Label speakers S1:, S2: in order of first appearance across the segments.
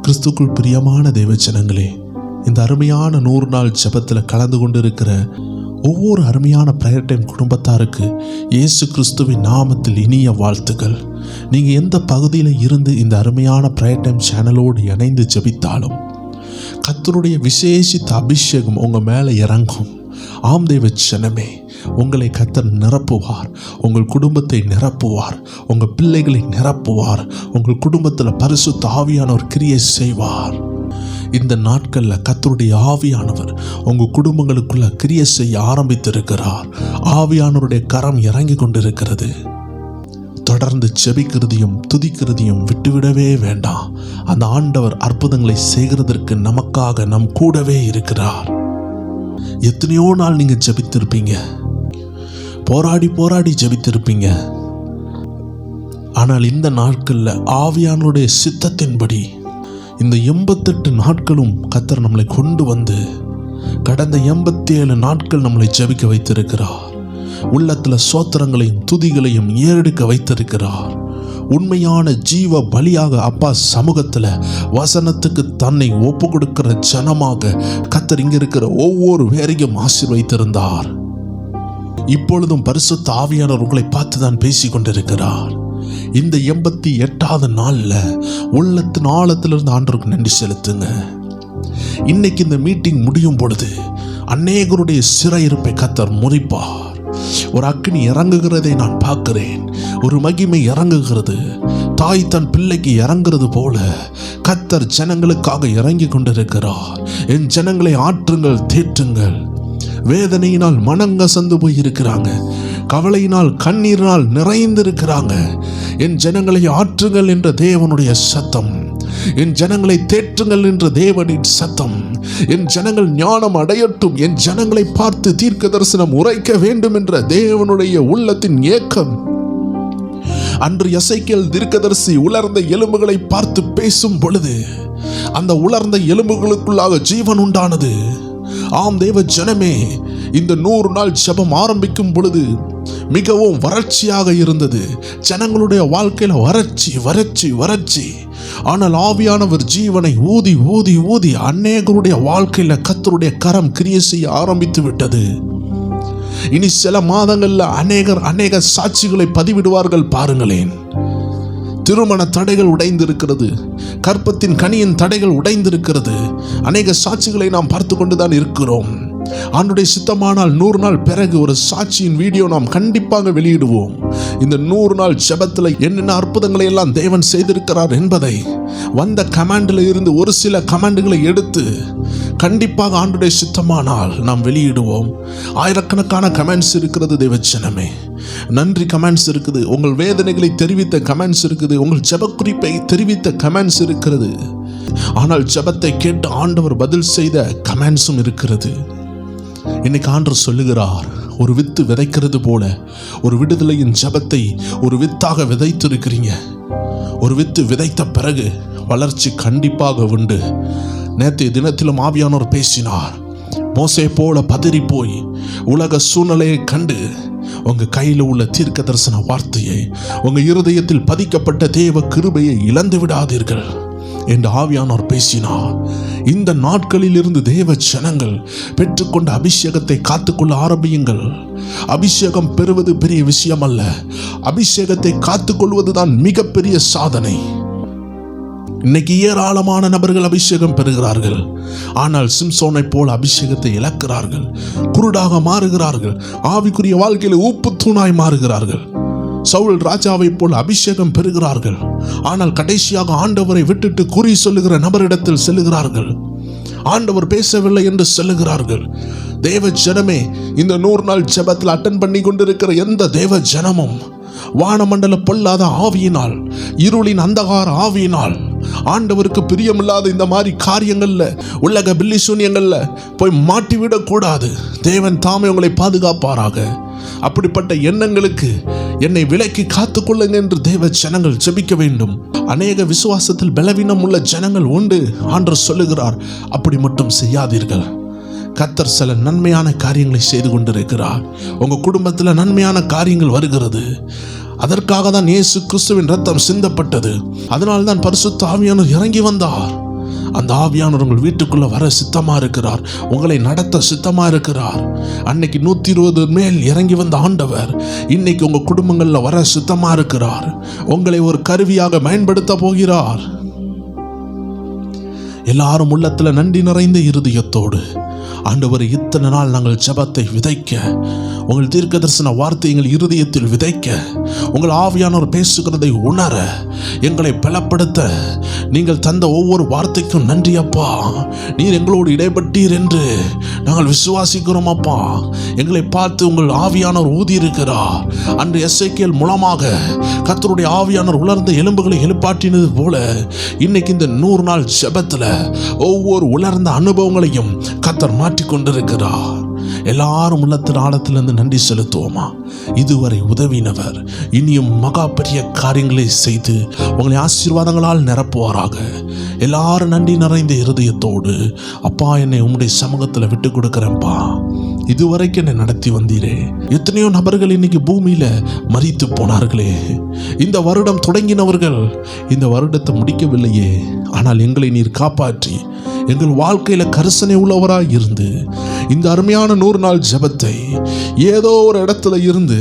S1: கிறிஸ்துக்குள் பிரியமான தேவஜனங்களே, இந்த அருமையான 100 நாள் ஜெபத்தில் கலந்து கொண்டிருக்கிற ஒவ்வொரு அருமையான பிரேயர் டைம் குடும்பத்தாருக்கு இயேசு கிறிஸ்துவின் நாமத்தில் இனிய வாழ்த்துக்கள். நீங்கள் எந்த பகுதியில் இருந்து இந்த அருமையான பிரேயர் டைம் சேனலோடு இணைந்து ஜெபித்தாலும் கர்த்தருடைய விசேஷித்த அபிஷேகம் உங்கள் மேலே இறங்கும். ஆம் தேவஜனமே, உங்களை கர்த்தர் நிரப்புவார், உங்கள் குடும்பத்தை நிரப்புவார், உங்கள் பிள்ளைகளை நிரப்புவார், உங்கள் குடும்பத்தில் பரிசுத்த ஆவியானவர் கிரியை செய்வார். இந்த நாட்களில் கர்த்தருடைய ஆவியானவர் உங்கள் குடும்பங்களுக்குள்ள கிரியை செய்ய ஆரம்பித்திருக்கிறார். ஆவியானவருடைய கரம் இறங்கி கொண்டிருக்கிறது. தொடர்ந்து செபிக்கிறதையும் துதிக்கிறதையும் விட்டுவிடவே வேண்டாம். அந்த ஆண்டவர் அற்புதங்களை செய்கிறதற்கு நமக்காக நம் கூடவே இருக்கிறார். எத்தனையோ நாள் நீங்க ஜெபித்திருப்பீங்க, போராடி ஜெபித்திருப்பீங்க. ஆனால் இந்த நாட்களில் ஆவியானவருடைய சித்தத்தின்படி இந்த 88 நாட்களும் கர்த்தர் நம்மளை கொண்டு வந்து கடந்த 87 நாட்கள் நம்மளை ஜெபிக்க வைத்திருக்கிறார். உள்ளத்தில் சோத்திரங்களையும் துதிகளையும் ஏறெடுக்க வைத்திருக்கிறார். உண்மையான ஜீவ பலியாக அப்பா சமூகத்தில் வசனத்துக்கு தன்னை ஒப்பு கொடுக்கிற ஜனமாக கர்த்தர் இங்க இருக்கிற ஒவ்வொரு பேரையும் ஆசீர்வதித்திருந்தார். இப்பொழுதும் பரிசுத்த ஆவியானவர் உங்களை பார்த்து தான் பேசி கொண்டிருக்கிறார். இந்த 88வது நாள்ல உள்ளத்தின் ஆழத்திலிருந்து ஆண்டவருக்கு நன்றி செலுத்துங்க. இன்னைக்கு இந்த மீட்டிங் முடியும் பொழுது அநேகருடைய சிறையிருப்பை கர்த்தர் முறிப்பார். ஒரு அக்கினி இறங்குகிறதை நான் பார்க்கிறேன். ஒரு மகிமை இறங்குகிறது. தாய் தன் பிள்ளைக்கு இறங்குறது போல கர்த்தர் ஜனங்களுக்காக இறங்கி கொண்டிருக்கிறார். என் ஜனங்களை ஆற்றுங்கள், தேற்றுங்கள். வேதனையினால் மனங்கசந்து போய் இருக்கிறாங்க, கவலையினால் கண்ணீரினால் நிறைந்திருக்கிறாங்க. என் ஜனங்களை ஆற்றுங்கள் என்ற தேவனுடைய சத்தம், என் ஜனங்களை தேற்றுங்கள் என்ற தேவனின் சத்தம். என் ஜனங்கள் ஞானம் அடையட்டும், என் ஜனங்களை பார்த்து தீர்க்க தரிசனம் உரைக்க வேண்டும் என்ற தேவனுடைய உள்ளத்தின் ஏக்கம். அன்று எசேக்கியேல் தீர்க்கதரிசி உலர்ந்த எலும்புகளை பார்த்து பேசும் பொழுது அந்த உலர்ந்த எலும்புகளுக்குள்ளாக ஜீவன் உண்டானது. ஆம் தேவ ஜனமே, இந்த 100 நாள் ஜெபம் ஆரம்பிக்கும் பொழுது மிகவும் வறட்சியாக இருந்தது. ஜனங்களுடைய வாழ்க்கையில வறட்சி. ஆனால் ஆவியானவர் ஜீவனை ஊதி ஊதி ஊதி அநேகருடைய வாழ்க்கையில கர்த்தருடைய கரம் கிரியை செய்ய ஆரம்பித்து விட்டது. இனி சில மாதங்கள்ல அநேக சாட்சிகளை பதிவிடுவார்கள். பாருங்களேன், திருமண தடைகள் உடைந்திருக்கிறது, கற்பத்தின் கனியின் தடைகள் உடைந்திருக்கிறது. அநேக சாட்சிகளை நாம் பார்த்து கொண்டுதான் இருக்கிறோம். ஆண்டுடைய சித்தமானால் 100 நாள் பிறகு ஒரு சாட்சியின் வீடியோ நாம் கண்டிப்பாக வெளியிடுவோம். இந்த 100 நாள் ஜெபத்தில் என்னென்ன அற்புதங்களை எல்லாம் தேவன் செய்திருக்கிறார் என்பதை வந்த கமாண்டில் இருந்து ஒரு சில கமாண்டுகளை எடுத்து கண்டிப்பாக ஆண்டுடைய சித்தமானால் நாம் வெளியிடுவோம். ஆயிரக்கணக்கான கமெண்ட்ஸ் இருக்கிறது தேவஜனமே, நன்றி கமெண்ட்ஸ் இருக்குது, உங்கள் வேதனைகளை தெரிவித்த கமெண்ட்ஸ் இருக்குது, உங்கள் ஜெப குறிப்பை தெரிவித்த கமெண்ட்ஸ் இருக்கிறது. ஆனால் ஜெபத்தை கேட்டு ஆண்டவர் பதில் செய்த கமெண்ட்ஸும் இருக்கிறது. இன்னைக்கு ஆண்டவர் சொல்லுகிறார், ஒரு வித்து விதைக்கிறது போல ஒரு விடுதலையின் ஜெபத்தை ஒரு வித்தாக விதைத்திருக்கிறீங்க. ஒரு வித்து விதைத்த பிறகு வளர்ச்சி கண்டிப்பாக உண்டு. நேற்றைய தினத்திலும் ஆவியானவர் பேசினார். மோசே போல பதறி போய் உலக சூழ்நிலையை கண்டு உங்க கையில் உள்ள தீர்க்க தரிசன வார்த்தையை, உங்க இருதயத்தில் பதிக்கப்பட்ட தேவ கிருபையை இழந்து விடாதீர்கள் என்று ஆவியானவர் பேசினார். இந்த நாட்களில் இருந்து தேவ ஜனங்கள் பெற்றுக்கொண்ட அபிஷேகத்தை காத்துக்கொள்ள ஆரம்பியுங்கள். அபிஷேகம் பெறுவது பெரிய விஷயம் அல்ல, அபிஷேகத்தை காத்துக்கொள்வதுதான் மிகப்பெரிய சாதனை. இன்னைக்கு ஏராளமான நபர்கள் அபிஷேகம் பெறுகிறார்கள், ஆனால் சிம்சோனை போல அபிஷேகத்தை இழக்கிறார்கள், குருடாக மாறுகிறார்கள், ஆவிக்குரிய வாழ்க்கையில் உப்பு தூணாய் மாறுகிறார்கள். சவுல் ராஜாவை போல் அபிஷேகம் பெறுகிறார்கள், ஆனால் கடைசியாக ஆண்டவரை விட்டுட்டு குறி சொல்லுகிற நபரிடத்தில் செல்லுகிறார்கள். ஆண்டவர் பேசவில்லை என்று சொல்லுகிறார்கள். தேவ ஜனமே, இந்த 100 நாள் ஜெபத்தில் அட்டன் பண்ணி கொண்டிருக்கிற எந்த தேவ ஜனமும் வானமண்டல பொல்லாத ஆவியினால், இருளின் அந்தகார ஆவியினால், ஆண்டவருக்கு பிரியமில்லாத இந்த மாதிரி காரியங்கள்ல, உலக பில்லி சூன்யங்கள்ல போய் மாட்டிவிடக் கூடாது. தேவன் தாமே உங்களை பாதுகாப்பாராக. அப்படிப்பட்ட எண்ணங்களுக்கு என்னை விலக்கி காத்துக்கொள்ளுங்க என்று தேவ ஜனங்கள் ஜெபிக்க வேண்டும். அநேக விசுவாசத்தில் பலவீனம் உள்ள ஜனங்கள் உண்டு. ஆண்டவர் சொல்லுகிறார், அப்படி மட்டும் செய்யாதீர்கள். கர்த்தர் சில நன்மையான காரியங்களை செய்து கொண்டிருக்கிறார். உங்க குடும்பத்தில் நன்மையான காரியங்கள் வருகிறது. அதற்காக தான் இயேசு கிறிஸ்துவின் ரத்தம் சிந்தப்பட்டது. அதனால்தான் பரிசுத்த ஆவியானவர் இறங்கி வந்தார். அந்த ஆவியானவர் உங்கள் வீட்டுக்குள்ள வர சித்தமா இருக்கிறார். உங்களை நடத்த சித்தமா இருக்கிறார். அன்னைக்கு 120 மேல் இறங்கி வந்த ஆண்டவர் இன்னைக்கு உங்க குடும்பங்கள்ல வர சித்தமா இருக்கிறார். உங்களை ஒரு கருவியாக பயன்படுத்த போகிறார். எல்லாரும் உள்ளத்துல நன்றி நிறைந்த இருதயத்தோடு, ஆண்டவரே, இத்தனை நாள் நாங்கள் ஜெபத்தை விதைக்க, உங்கள் தீர்க்க தரிசன வார்த்தை எங்கள் இருதயத்தில் விதைக்க, உங்கள் ஆவியானவர் பேசுகிறதை உணர, எங்களை பலப்படுத்த நீங்கள் தந்த ஒவ்வொரு வார்த்தைக்கும் நன்றி அப்பா. நீர் எங்களோடு இடைப்பட்டீர் என்று நாங்கள் விசுவாசிக்கிறோம் அப்பா. எங்களை பார்த்து உங்கள் ஆவியானவர் ஊதி இருக்கிறார். அன்று எசேக்கியேல் மூலமாக கர்த்தருடைய ஆவியானவர் உலர்ந்த எலும்புகளை எழுப்பாற்றினது போல இன்னைக்கு இந்த 100 நாள் ஜெபத்துல ஒவ்வொரு உலர்ந்த அனுபவங்களையும் கர்த்தர் மாற்றிக்கொண்டிருக்கிறார். எல்லாரும் உள்ளத்தின் ஆழத்திலிருந்து நன்றி செலுத்துவோமா? இதுவரை உதவினவர் இனியும் மகா பெரிய காரியங்களை செய்து உங்களை ஆசீர்வாதங்களால் நிரப்புவாராக. எல்லாரும் நன்றி நிறைந்த இருதயத்தோடு, அப்பா, என்னை உம்முடைய சமூகத்தில் விட்டு கொடுக்கிறேன்ப்பா. இதுவரைக்கும் என்னை நடத்தி வந்தீரே. எத்தனையோ நபர்கள் இன்னைக்கு பூமியில மரித்து போனார்களே. இந்த வருடம் தொடங்கினவர்கள் இந்த வருடத்தை முடிக்கவில்லையே. ஆனால் எங்களை நீர் காப்பாற்றி எங்கள் வாழ்க்கையில கரிசனை உள்ளவராய் இருந்து இந்த அருமையான 100 நாள் ஜெபத்தை ஏதோ ஒரு இடத்துல இருந்து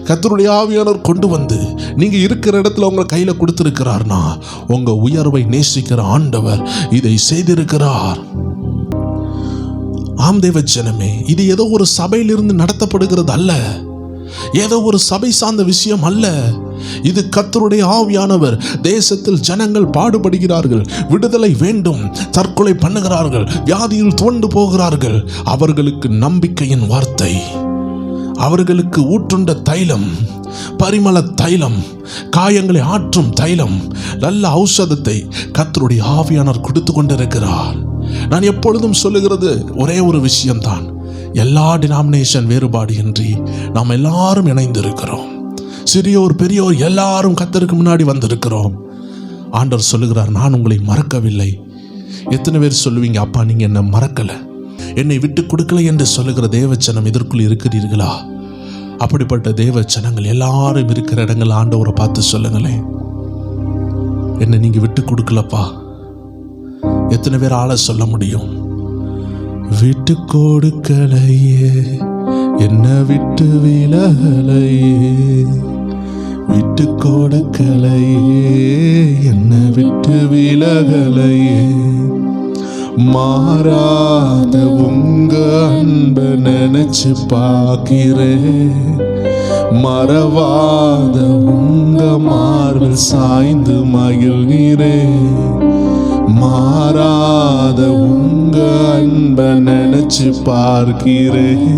S1: கர்த்தருடைய ஆவியானவர் கொண்டு வந்து நீங்க இருக்கிற இடத்துல உங்க கையில கொடுத்திருக்கிறார்னா, உங்க உயர்வை நேசிக்கிற ஆண்டவர் இதை செய்திருக்கிறார். ஆம் தேவ ஜனமே, இது ஏதோ ஒரு சபையிலிருந்து நடத்தப்படுகிறது அல்ல, ஏதோ ஒரு சபை சார்ந்த விஷயம் அல்ல. இது கர்த்தருடைய ஆவியானவர். தேசத்தில் ஜனங்கள் பாடுபடுகிறார்கள், விடுதலை வேண்டும், தற்கொலை பண்ணுகிறார்கள், வியாதியில் துவண்டு போகிறார்கள். அவர்களுக்கு நம்பிக்கையின் வார்த்தை, அவர்களுக்கு ஊற்றுண்ட தைலம், பரிமள தைலம், காயங்களை ஆற்றும் தைலம், நல்ல ஔஷதத்தை கர்த்தருடைய ஆவியானவர் கொடுத்து கொண்டிருக்கிறார். நான் எப்பொழுதும் சொல்லுகிறது ஒரே ஒரு விஷயம்தான், எல்லா டினாமினேஷன் வேறுபாடு இன்றி நாம் எல்லாரும் இணைந்திருக்கிறோம். சிறியோர் பெரியோர் எல்லாரும் கர்த்தருக்கு முன்னாடி வந்திருக்கிறோம். ஆண்டவர் சொல்லுகிறார், நான் உங்களை மறக்கவில்லை. எத்தனை பேர் சொல்லுவீங்க, அப்பா நீங்க என்ன மறக்கல, என்னை விட்டு கொடுக்கல என்று சொல்லுகிற தேவச்சனம் இதற்குள் இருக்கிறீர்களா? அப்படிப்பட்ட தேவச்சனங்கள் எல்லாரும் இருக்கிற இடங்கள் ஆண்டவரை பார்த்து சொல்லுங்களேன், என்னை நீங்க விட்டு கொடுக்கலப்பா. எத்தனை பேர் ஆள சொல்ல முடியும்? விட்டு கொடுக்கலையே, என்ன விட்டு விலகலையே, விட்டு கொடுக்கலையே, என்ன விட்டு விலகலையே. மாறாத உங்க அன்ப நினைச்சு பார்க்கிறேன், மறவாத உங்க மார்பில் சாய்ந்து மகிழ்கிறேன். மாறாத உங்க அன்ப நினைச்சு பார்க்கிறேன்,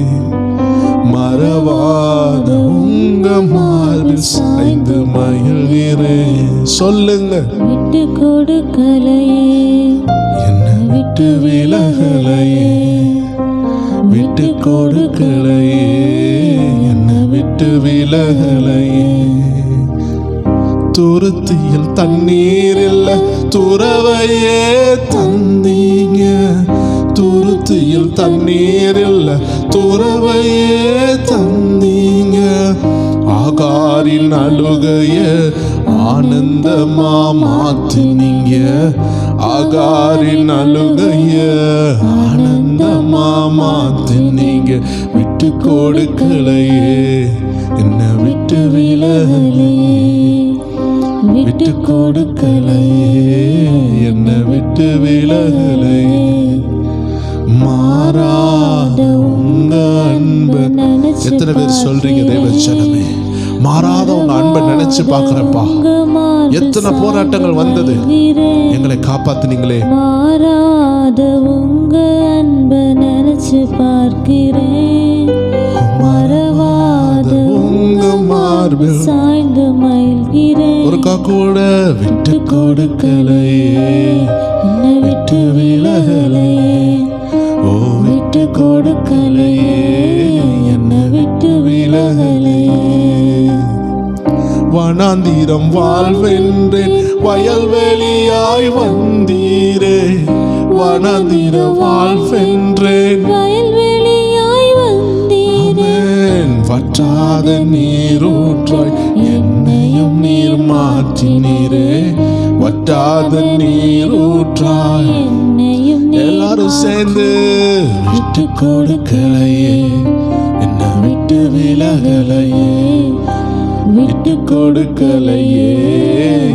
S1: மறவாத உங்க மார்பில் சாய்ந்து மகிழ்கிறேன். சொல்லுங்க,
S2: விட்டு கொடுக்கலையே,
S1: என்ன விட்டு விலகலையே, விட்டு கொடுக்கலையே, என்ன விட்டு விலகலையே. துருத்தியில் தண்ணீர் இல்ல, துறவையே தந்தீங்க. துருத்தியில் தண்ணீர் இல்ல, துறவையே தந்தீங்க. ஆகாரின் அழுகைய ஆனந்தமா மாத்தினீங்க. ஆகாரின் அழுகைய ஆனந்தமா மாத்தினீங்க. விட்டு கொடுக்கலையே, என்ன விட்டு விலகலையே, விட்டு கொடுக்கலையே, என்ன விட்டு விலகலையே. மாறாத உங்க அன்பு. எத்தனை பேர் சொல்றீங்க தேவச்சனமே, மாறாத உங்க அன்பை நினைச்சு பார்க்கிறப்பா. எத்தனை போராட்டங்கள் வந்தது, எங்களை காப்பாத்தினீங்களே.
S2: மாறாத உங்க அன்பை நினைச்சு பார்க்கிறேன், மறவாத உங்க மார்பில் சாய்ந்து மகிழ்கிறேன்.
S1: ஒருக்கா கூட விட்டு கொடுக்கலையே,
S2: என்னை விட்டு விலகலையே,
S1: ஓ விட்டு கொடுக்கலையே,
S2: என்னை விட்டு விலகலையே.
S1: வனாந்திரம் வாழ்வென்றேன், வயல்வெளியாய் வந்தீரே. வனாந்திர வாழ்வென்றேன்,
S2: வயல்வெளியாய் வந்தீரே.
S1: வற்றாத நீரூற்றாய் என்னையும் நீர் மாற்றினீரே. வற்றாத நீரூற்றாய் எல்லாரும் சேர்ந்து விட்டு கொடுக்கலையே, என்ன விட்டு விலகலையே, விட்டு கொடுக்கலையே,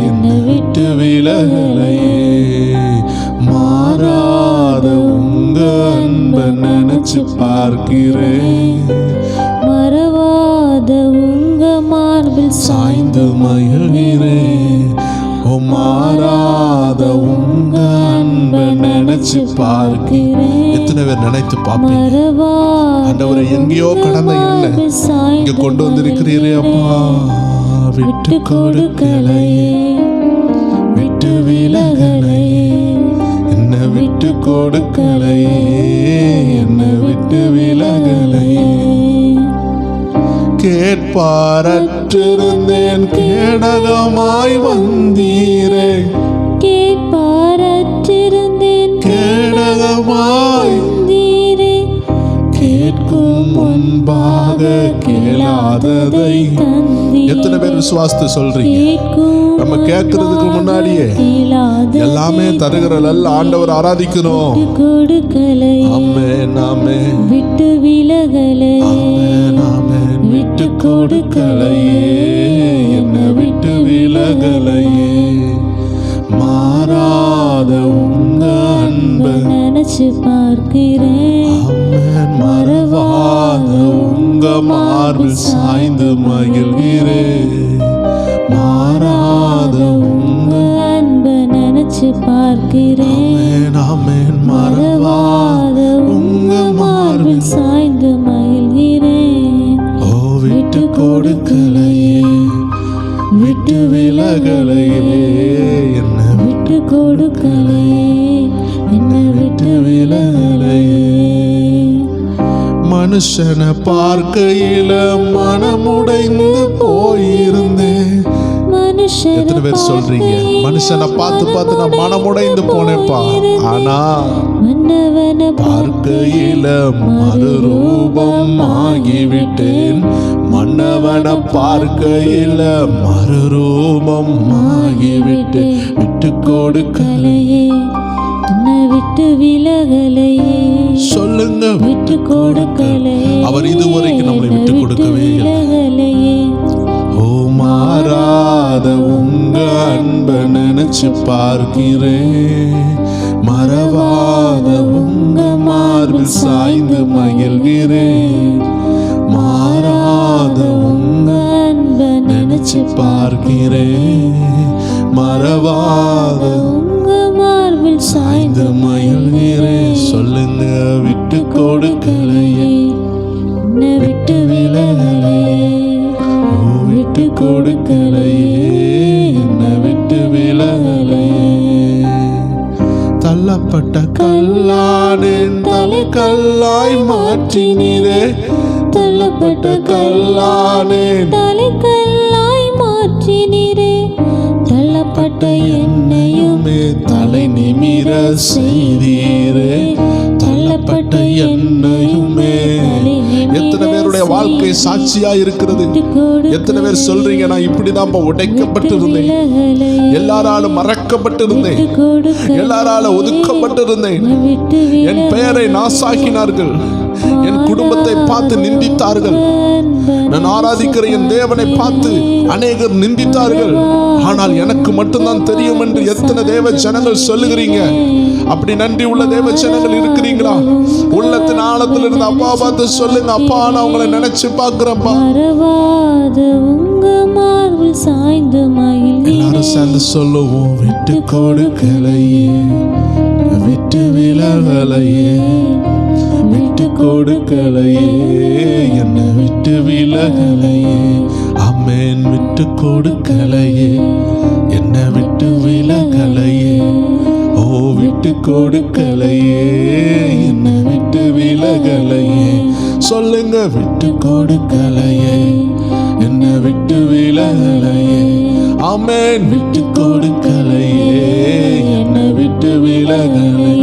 S1: என்ன விட்டு விலகலையே. மாறாத உங்க அன்பை நினைச்சு பார்க்கிறேன்,
S2: மறவாத உங்க மார்பில்
S1: சாய்ந்து மகிழ்கிறேன். ஓ மாறாத உங்க அன்பை நினைச்சு பார்க்கிறேன். எத்தனை பேர் நினைத்து பார்ப்பீங்க? ஆண்டவரை எங்கேயோ கடந்த என்ன இங்க கொண்டு வந்திருக்கிறீரே அப்பா. விட்டு கொடுக்கலையே, விட்டு விலகலையே, என்ன விட்டு கொடுக்கலையே, என்ன விட்டு விலகலையே. கேட்பாரற்றிருந்தேன் கேடகமாய் வந்தீரே,
S2: கேட்பாரற்றிருந்தேன்
S1: கேடகமாய்
S2: வந்தீரே,
S1: கேட்கும் முன்பாக கேளாததை. எத்தனை பேர் விசுவாசத்தை சொல்றீங்க? நம்ம கேட்கறதுக்கு முன்னாடியே எல்லாமே தருகிற நல்ல ஆண்டவர் ஆராதிக்கிறோம். ஆமென் ஆமென்.
S2: விட்டு விலகலையே,
S1: ஆமென் ஆமென். விட்டு கொடுக்கலையே, என்ன விட்டு விலகலையே. மாறாத உங்க அன்பை
S2: நினைச்சு பார்க்கிறேன்,
S1: ஆமென். மறவாத உங்க மார்பில் சாய்ந்து மகிழ்கிறேன். மாறாத உங்க
S2: அன்பை நினைச்சு பார்க்கிறேன்,
S1: ஆமென் ஆமென். மறவாத உங்க மார்பில்
S2: சாய்ந்து மகிழ்கிறேன்.
S1: ஓ விட்டு கொடுக்கலையே, விட்டு விலகலையே, என்ன
S2: விட்டு கொடுக்கலையே, என்ன விட்டு விலகலையே.
S1: மனுஷனை பார்க்கையில மனமுடைந்து போயிருந்தேன். எத்தனை பேர் சொல்றீங்க? மனுஷனை பார்த்து பார்த்து நான் மனமுடைந்து போனேப்பா. ஆனா
S2: மன்னவன
S1: பார்க்கையில மறுரூபம் ஆகிவிட்டேன். மன்னவனை பார்க்கையில மறுரூபம் ஆகிவிட்டேன். விட்டு கொடுக்கலையே,
S2: என்ன விட்டு விலகலையே,
S1: சொல்லுங்க
S2: விட்டு கொடுக்கலையே.
S1: அவர் இதுவரைக்கும் நம்மளை விட்டு கொடுக்கவே இல்லை.
S2: விலகலையே,
S1: ஓ மாறாத உங்க அன்பை நினைச்சு பார்க்கிறேன். மறவாத உங்க மார்பில் சாய்ந்து மகிழ்கிறேன். மாறாத உங்க
S2: அன்பை
S1: நினைச்சு பார்க்கிறேன். மறவாத
S2: உங்க மார்பில்
S1: சாய்ந்து மகிழ்கிறேன். சொல்லுங்க விட்டு கொடுக்கலையே,
S2: என்ன விட்டு விலகலையே,
S1: ஓ விட்டு கொடுக்கலையே, என்ன விட்டு விலகலையே. தள்ளப்பட்ட கல்லானேன் தலை கல்லாய் மாற்றினீரே. தள்ளப்பட்ட கல்லானேன்
S2: தலைக்கல்லாய் மாற்றினீரே, தள்ளப்பட்ட
S1: என்னையுமே தலை நிமிர செய்தீரே. தள்ளப்பட்ட என்னையுமே. எத்தனை பேருடைய வாழ்க்கை சாட்சியா இருக்கிறது? எத்தனை பேர் சொல்றீங்க நான் இப்படிதான் உடைக்கப்பட்டு இருந்தேன், எல்லாராலும் மறக்கப்பட்டு இருந்தேன், எல்லாராலும் ஒதுக்கப்பட்டு இருந்தேன், என் பெயரை நாசாக்கினார்கள், என் குடும்பத்தை பார்த்து நிந்தித்தார்கள், நான் ஆராதிக்கிற என் தேவனை பார்த்து அநேகர் நிந்தித்தார்கள், ஆனால் எனக்கு மட்டும்தான் தெரியும் என்று எத்தனை தேவ ஜனங்கள் சொல்லுகிறீங்க? அப்படி நன்றி உள்ள தேவ ஜனங்கள் இருக்கிறீங்களா? உள்ளத்தின் ஆழத்தில் இருந்து அப்பா பார்த்து சொல்லுங்க, அப்பா நான் உங்களை நினைச்சு பார்க்கிறேன்ப்பா.
S2: உங்க மார்பில் சாய்ந்து மகிழ்கிறேன்.
S1: எல்லாரும் சேர்ந்து சொல்லுவோம், விட்டு கொடுக்கலையே, விட்டு விலகலையே, விட்டு கொடுக்கலையே, என்ன விட்டு விலகலையே. ஆமென். விட்டு கொடுக்கலையே, என்ன விட்டு விலகலையே. ஓ விட்டு கொடுக்கலையே, என்ன விட்டு விலகலையே. சொல்லுங்க விட்டு கொடுக்கலையே, என்ன விட்டு விலகலையே. ஆமென். விட்டு கொடுக்கலையே, என்ன விட்டு விலகலையே.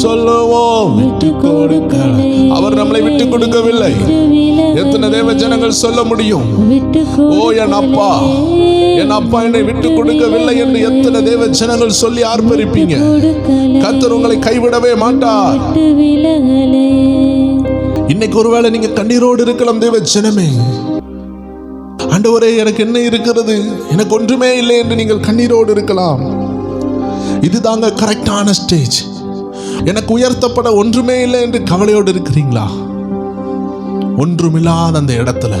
S1: சொல்லுவோம் விட்டு கொடுக்கலை. அவர் நம்மளை விட்டு கொடுக்கவில்லை. எத்தனை தேவ ஜனங்கள் சொல்ல முடியும்?
S2: விட்டு
S1: ஓ என் அப்பா என்னை விட்டு கொடுக்கவில்லை என்று எத்தனை தேவ ஜனங்கள் சொல்லி ஆர்ப்பரிப்பீங்க? கர்த்தர் உங்களை கைவிடவே மாட்டார்.
S2: விலகலே.
S1: இன்னைக்கு ஒருவேளை நீங்க கண்ணீரோடு இருக்கலாம் தேவ ஜனமே. ஆண்டவரே எனக்கு என்ன இருக்கிறது, எனக்கு ஒன்றுமே இல்லை என்று நீங்கள் கண்ணீரோடு இருக்கலாம். இதுதாங்க கரெக்டான ஸ்டேஜ். எனக்கு உயர்த்தப்பட ஒன்றுமே இல்லை என்று கவலையோடு இருக்கிறீங்களா? ஒன்றுமில்லாத அந்த இடத்துல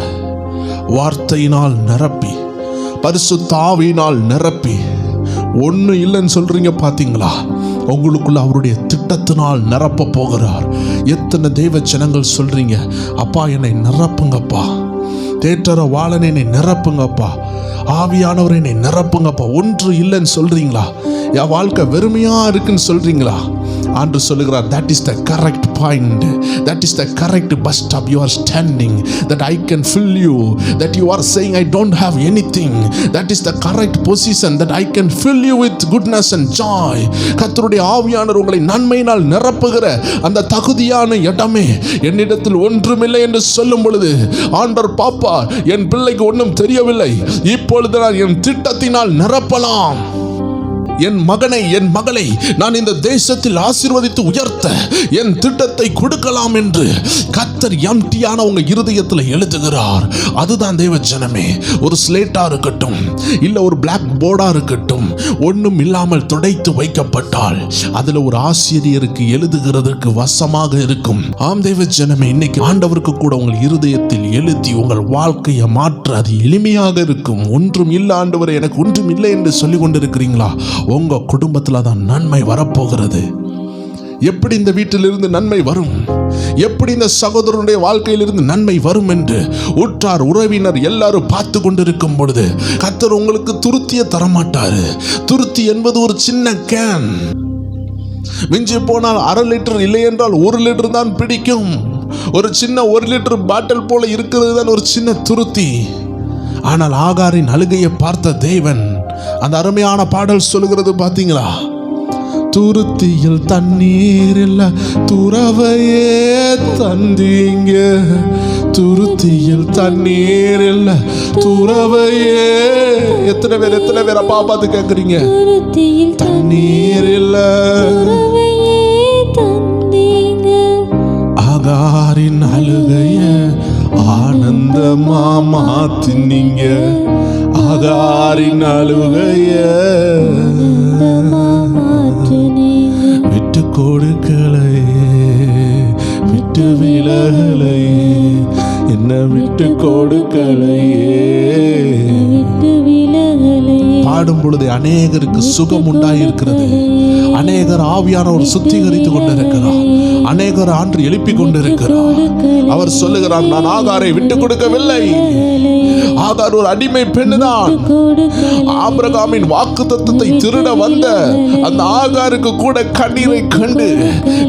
S1: வார்த்தையினால் நிரப்பி, பரிசுத்த ஆவியினால் நிரப்பி, ஒண்ணு இல்லைன்னு சொல்றீங்க பாத்தீங்களா? உங்களுக்குள்ள அவருடைய திட்டத்தினால் நிரப்ப போகிறார். எத்தனை தெய்வ ஜனங்கள் சொல்றீங்க, அப்பா என்னை நிரப்புங்கப்பா, தேற்றர வாழனை என்னை நிரப்புங்கப்பா, ஆவியானவர் என்னை நிரப்புங்கப்பா. ஒன்று இல்லைன்னு சொல்றீங்களா? என் வாழ்க்கை வெறுமையா இருக்குன்னு சொல்றீங்களா? ஆண்டு சொல்லுகிறார், that is the correct point, that is the correct bus stop you are standing, that I can fill you, that you are saying I don't have anything, that is the correct position, that I can fill you with goodness and joy. கர்த்தருடைய ஆவியானவர் உங்களை நன்மையினால் நிரப்புகிற அந்த தகுதியான இடமே என்னிடத்தில் ஒன்றுமில்லை என்று சொல்லும் பொழுது ஆண்டவர் பாப்பா, என் பிள்ளைக்கு ஒன்றும் தெரியவில்லை, இப்பொழுது நான் என் திட்டத்தினால் நிரப்பலாம். என் மகனை என் மகளை நான் இந்த தேசத்தில் ஆசீர்வதித்து உயர்த்த என் திட்டத்தை கொடுக்கலாம் என்று கர்த்தர் எம்டியான உங்க இருதயத்தில் எழுதுகிறார். அதுதான் தேவ ஜனமே. ஒரு ஸ்லேட்டா இருக்கட்டும், இல்ல ஒரு பிளாக் போர்டா இருக்கட்டும், ஒன்றும் இல்லாமல் துடைத்து வைக்கப்பட்டால் அதுல ஒரு ஆசிரியருக்கு எழுதுகிறதற்கு வசமாக இருக்கும். ஆம் தேவ ஜனமே, இன்னைக்கு ஆண்டவருக்கு கூட உங்கள் இருதயத்தில் எழுதி உங்கள் வாழ்க்கையை மாற்ற அது எளிமையாக இருக்கும். ஒன்றும் இல்லை ஆண்டவரே, எனக்கு ஒன்றும் இல்லை என்று சொல்லிக் கொண்டிருக்கிறீங்களா? உங்க குடும்பத்தில் தான் நன்மை வரப்போகிறது. எப்படி இந்த வீட்டிலிருந்து நன்மை வரும், எப்படி இந்த சகோதரனுடைய வாழ்க்கையிலிருந்து நன்மை வரும் என்று உற்றார் உறவினர் எல்லாரும் பார்த்து கொண்டிருக்கும் பொழுது கர்த்தர் உங்களுக்கு துருத்திய தரமாட்டாரு. துருத்தி என்பது ஒரு சின்ன கேன். மிஞ்சி போனால் 1/2 லிட்டர், இல்லை என்றால் 1 லிட்டர் தான் பிடிக்கும். ஒரு சின்ன 1 லிட்டர் பாட்டில் போல இருக்கிறது தான் ஒரு சின்ன துருத்தி. ஆனால் ஆகாரின் அழுகையை பார்த்த தேவன் அந்த அருமையான பாடல் சொல்லுகிறது பாத்தீங்களா? துருத்தியில் தண்ணீர் இல்ல, துறவையே தந்தீங்க. துருத்தியில் தண்ணீர் இல்ல, துறவையே. எத்தனை பேர் அப்பா பார்த்து கேக்குறீங்க? தண்ணீர் இல்ல, ஆகாரின் அழுகைய ஆனந்தமா மாத்தினீங்க. ஆகாரின் அழுகைய விட்டு கொடுக்கலையே, விட்டு விலகலையே, என்ன விட்டு கொடுக்கலையே. பாடும் பொழுது அநேகருக்கு சுகம் உண்டாயிருக்கிறது. அநேகர் ஆவியானவர் சுத்திகரித்துக் கொண்டிருக்கிறார். அநேகர் ஆண்டு எழுப்பி கொண்டிருக்கிறார். அவர் சொல்லுகிறார், நான் ஆகாரை விட்டு கொடுக்கவில்லை. ஆகார் ஒரு அடிமை பெண்ணுதான். ஆபிரகாமின் வாக்குத்தத்தத்தை திருட வந்த அந்த ஆகாருக்கு கூட கண்ணீரை கண்டு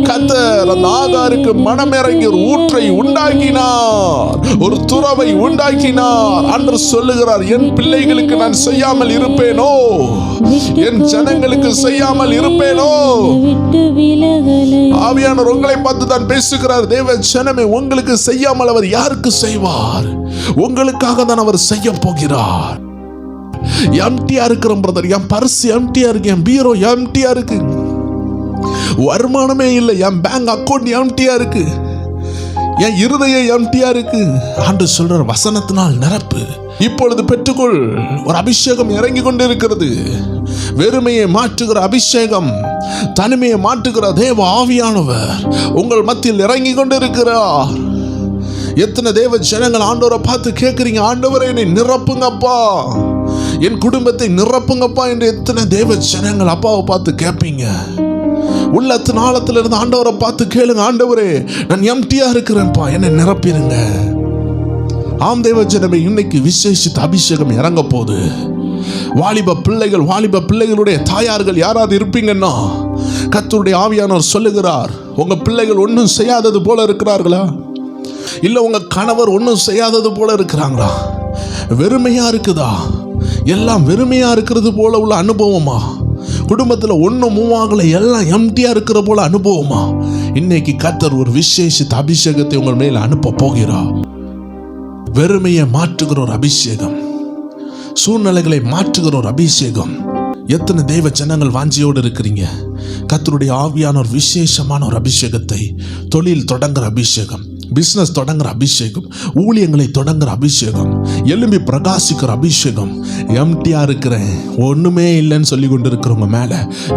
S1: கர்த்தர் அந்த ஆகாருக்கு மனமிறங்கி ஒரு ஊற்றை உண்டாக்கினார், ஒரு துறவை உண்டாக்கினார். அன்று சொல்லுகிறார், என் பிள்ளைகளுக்கு நான் செய்யாமல் இருப்பேனோ, என் ஜனங்களுக்கு செய்யாமல் இருப்பேனோ. ஆவியானவர் உங்களை பார்த்து தான் பேசுகிறார். தேவ ஜனமே, உங்களுக்கு செய்யாமல் அவர் யாருக்கு செய்வார்? உங்களுக்காக தான் அவர் செய்ய போகிறார். எம்டியா இருக்கிறோம் பிரதர், என் பர்ஸ் எம்டியா இருக்கு, என் பீரோ எம்டியா இருக்கு, வருமானமே இல்லை, என் பேங்க் அக்கௌண்ட் எம்டியா இருக்கு, என் இருதயம் எம்டியா இருக்கு. ஆண்டு சொல்ற வசனத்தினால் நிரப்பு. இப்பொழுது பெற்றுக்கொள். ஒரு அபிஷேகம் இறங்கி கொண்டு இருக்கிறது. வெறுமையை மாற்றுகிற அபிஷேகம், தனிமையை மாற்றுகிற தேவ ஆவியானவர் உங்கள் மத்தியில் இறங்கி கொண்டு இருக்கிறார். எத்தனை தேவ ஜனங்கள் ஆண்டவரை பார்த்து கேட்கிறீங்க, ஆண்டவரை என்னை நிரப்புங்கப்பா, என் குடும்பத்தை நிரப்புங்கப்பா என்று எத்தனை தேவ ஜனங்கள் அப்பாவை பார்த்து கேட்பீங்க. உள்ளத்தின் ஆழத்தில் இருந்து ஆண்டவரை பார்த்து கேளுங்க, ஆண்டவரே நான் எம்டியா இருக்கிறேன்ப்பா, என்னை நிரப்பிடுங்க. ஆம் தேவ ஜனமே, இன்னைக்கு விசேஷித்த அபிஷேகம் இறங்க போகுது. வாலிப பிள்ளைகளுடைய தாயார்கள் யாராவது இருப்பீங்கன்னா கர்த்தருடைய ஆவியானவர் சொல்லுகிறார், உங்க பிள்ளைகள் ஒன்றும் செய்யாதது போல இருக்கிறார்களா? இல்ல உங்க கணவர் ஒன்றும் செய்யாதது போல இருக்கிறாங்களா? வெறுமையா இருக்குதா? எல்லாம் வெறுமையா இருக்கிறது போல உள்ள அனுபவமா? குடும்பத்தில் ஒன்றும் மூவாகல, எல்லாம் எம்டியா இருக்கிற போல அனுபவமா? இன்னைக்கு கர்த்தர் ஒரு விசேஷித்த அபிஷேகத்தை உங்கள் மேல அனுப்ப போகிறார். வெறுமையை மாற்றுகிற ஒரு அபிஷேகம், சூழ்நிலைகளை மாற்றுகிற ஒரு அபிஷேகம். எத்தனை தெய்வ ஜனங்கள் வாஞ்சியோடு இருக்கிறீங்க? கர்த்தருடைய ஆவியான ஒரு விசேஷமான ஒரு அபிஷேகத்தை, தொழில் தொடங்குற அபிஷேகம், பிஸ்னஸ் தொடங்குற அபிஷேகம், ஊழியங்களை தொடங்குற அபிஷேகம், எழும்பி பிரகாசிக்கிற அபிஷேகம், எம்டியா இருக்கிறேன் ஒண்ணுமே இல்லைன்னு சொல்லி கொண்டு இருக்கிறவங்க மேல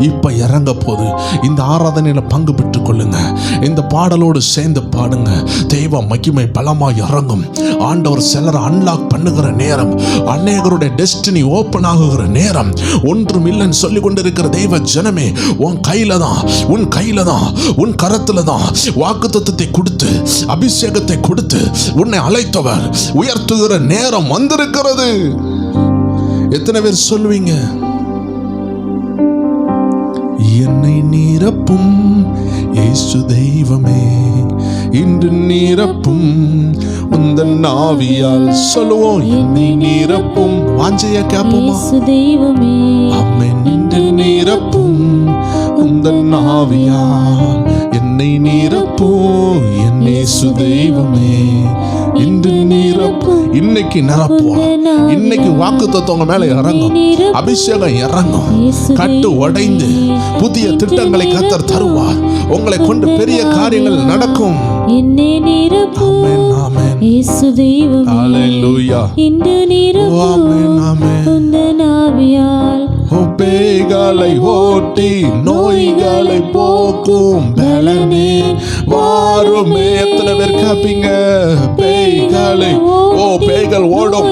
S1: இப்ப இறங்க போது. இந்த ஆராதனையில பங்கு பெற்றுக் கொள்ளுங்க. இந்த பாடலோடு சேர்ந்து பாடுங்க. தெய்வ மகிமை பலமாய் இறங்கும். ஆண்டவர் சிலரை அன்லாக் பண்ணுகிற நேரம், அநேகருடைய டெஸ்டினி ஓப்பன் ஆகுகிற நேரம். ஒன்றும் இல்லைன்னு சொல்லி கொண்டு இருக்கிற தெய்வ ஜனமே, உன் கையில தான், உன் கையில தான், உன் கரத்துல தான் வாக்குத்தத்தத்தை கொடுத்து, அபிஷேகத்தை கொடுத்து உன்னை அழைத்தவர் உயர்த்துகிற நேரம் வந்திருக்கிறது. எத்தனை பேர் சொல்லுவீங்க? என்னை நீரப்பும் இயேசு தெய்வமே, இன்று நீரப்பும் உந்தன் ஆவியால். சொல்லுவோம், என்னை நீரப்பும். வாஞ்சையா கேட்போமா?
S2: தெய்வமே
S1: ஆமென். இன்று நீரப்பும் உந்தன் ஆவியால், என்னை நீரப்பும் என் இயேசு தெய்வமே, இன்று நீரப்பும். இன்னைக்கு நிரப்புவார். இன்னைக்கு வாக்குத்தத்தம் மேல இறங்கும், அபிஷேகம் இறங்கும். கட்டு உடைந்து புதிய திட்டங்களை கர்த்தர் தருவார். உங்களை கொண்டு பெரிய காரியங்கள் நடக்கும்.
S2: என்னை நீரப்பும் இயேசு தெய்வமே,
S1: ஹல்லேலூயா.
S2: இன்று நீரப்பும்
S1: ஆமென், ஆமென்.
S2: உந்தன் ஆவியால்
S1: பேய்களை ஓட்டி நோய்களை போக்கும் பலனே வாருமே. எத்தனை பேர் கேப்பீங்க? பேய்களை பேய்கள் ஓடும்,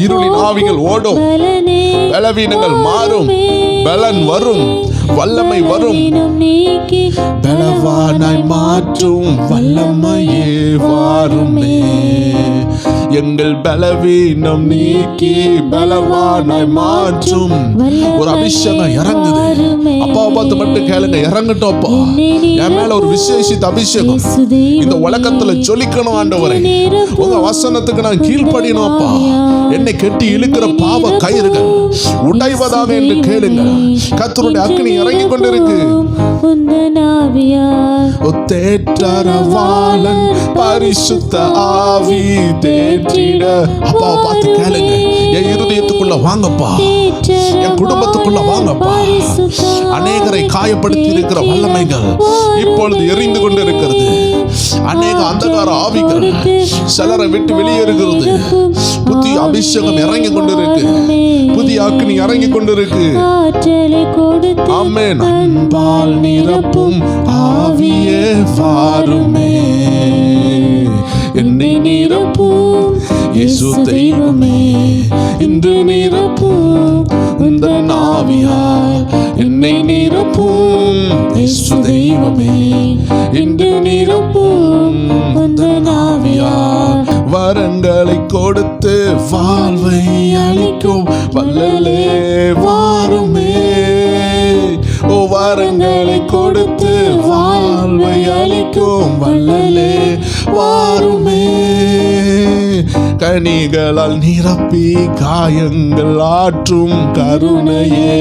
S1: இருளின் ஆவிகள் ஓடும், பலவீனங்கள் மாறும், பலன் வரும், வல்லமை வரும். பலவானாய் மாற்றும் வல்லமையே வாருமே. எங்கள் பலவீனம் நீக்கி பலவானாய் மாற்றும் ஒரு அபிஷேகம் இறங்குது. அப்பாவை பார்த்து மட்டும் கேளுங்க, இறங்கட்டும் அப்பா. என் மேல ஒரு விசேஷித்த அபிஷேகம் இந்த உலகத்துல ஜொலிக்கணும் ஆண்டவரே. உங்க வசனத்துக்கு நான் கீழ்ப்படியணும் அப்பா. என்னை கெட்டி இழுக்கிற பாவ கயிறுகள் உடைவதாக என்று கேளுங்க. கர்த்தருடைய அக்கினி இறங்கி கொண்டிருக்கு. தேற்றரவாளன் பரிசுத்த ஆவி தேற்றிட. அப்பாவை பார்த்து கேளுங்க, என் இருதயத்துக்குள்ள வாங்கப்பா, என் குடும்பத்துக்குள்ள வாங்கப்பா. அநேகரை காயப்படுத்தி இருக்கிற வல்லமைகள் இப்பொழுது எரிந்து கொண்டு இருக்கிறது. அநேக அந்தகார ஆவிகள் சிலரை விட்டு வெளியேறுகிறது. புதிய அபிஷேகம் இறங்கி கொண்டிருக்கு, புதிய அக்கினி இறங்கி கொண்டிருக்கு. ஆமென். அன்பால் நிரப்பும் ஆவியே வாருமே, என்னை நிரப்பும் இயேசு தெய்வமே, இன்று நிரப்பும் உந்தன் ஆவியால். என்னை நிரப்பும் இயேசு தெய்வமே, இன்று நிரப்பும் உந்தன் ஆவியால். வரங்களை கொடுத்து வாழ்வை அளிக்கும் வல்லலே வாருமே. ஓ வரங்களை கொடுத்து வாழ்வை அளிக்கும் வல்லலே வாருமே. கனிகளால் நிரப்பி காயங்கள் ஆற்றும் கருணையே.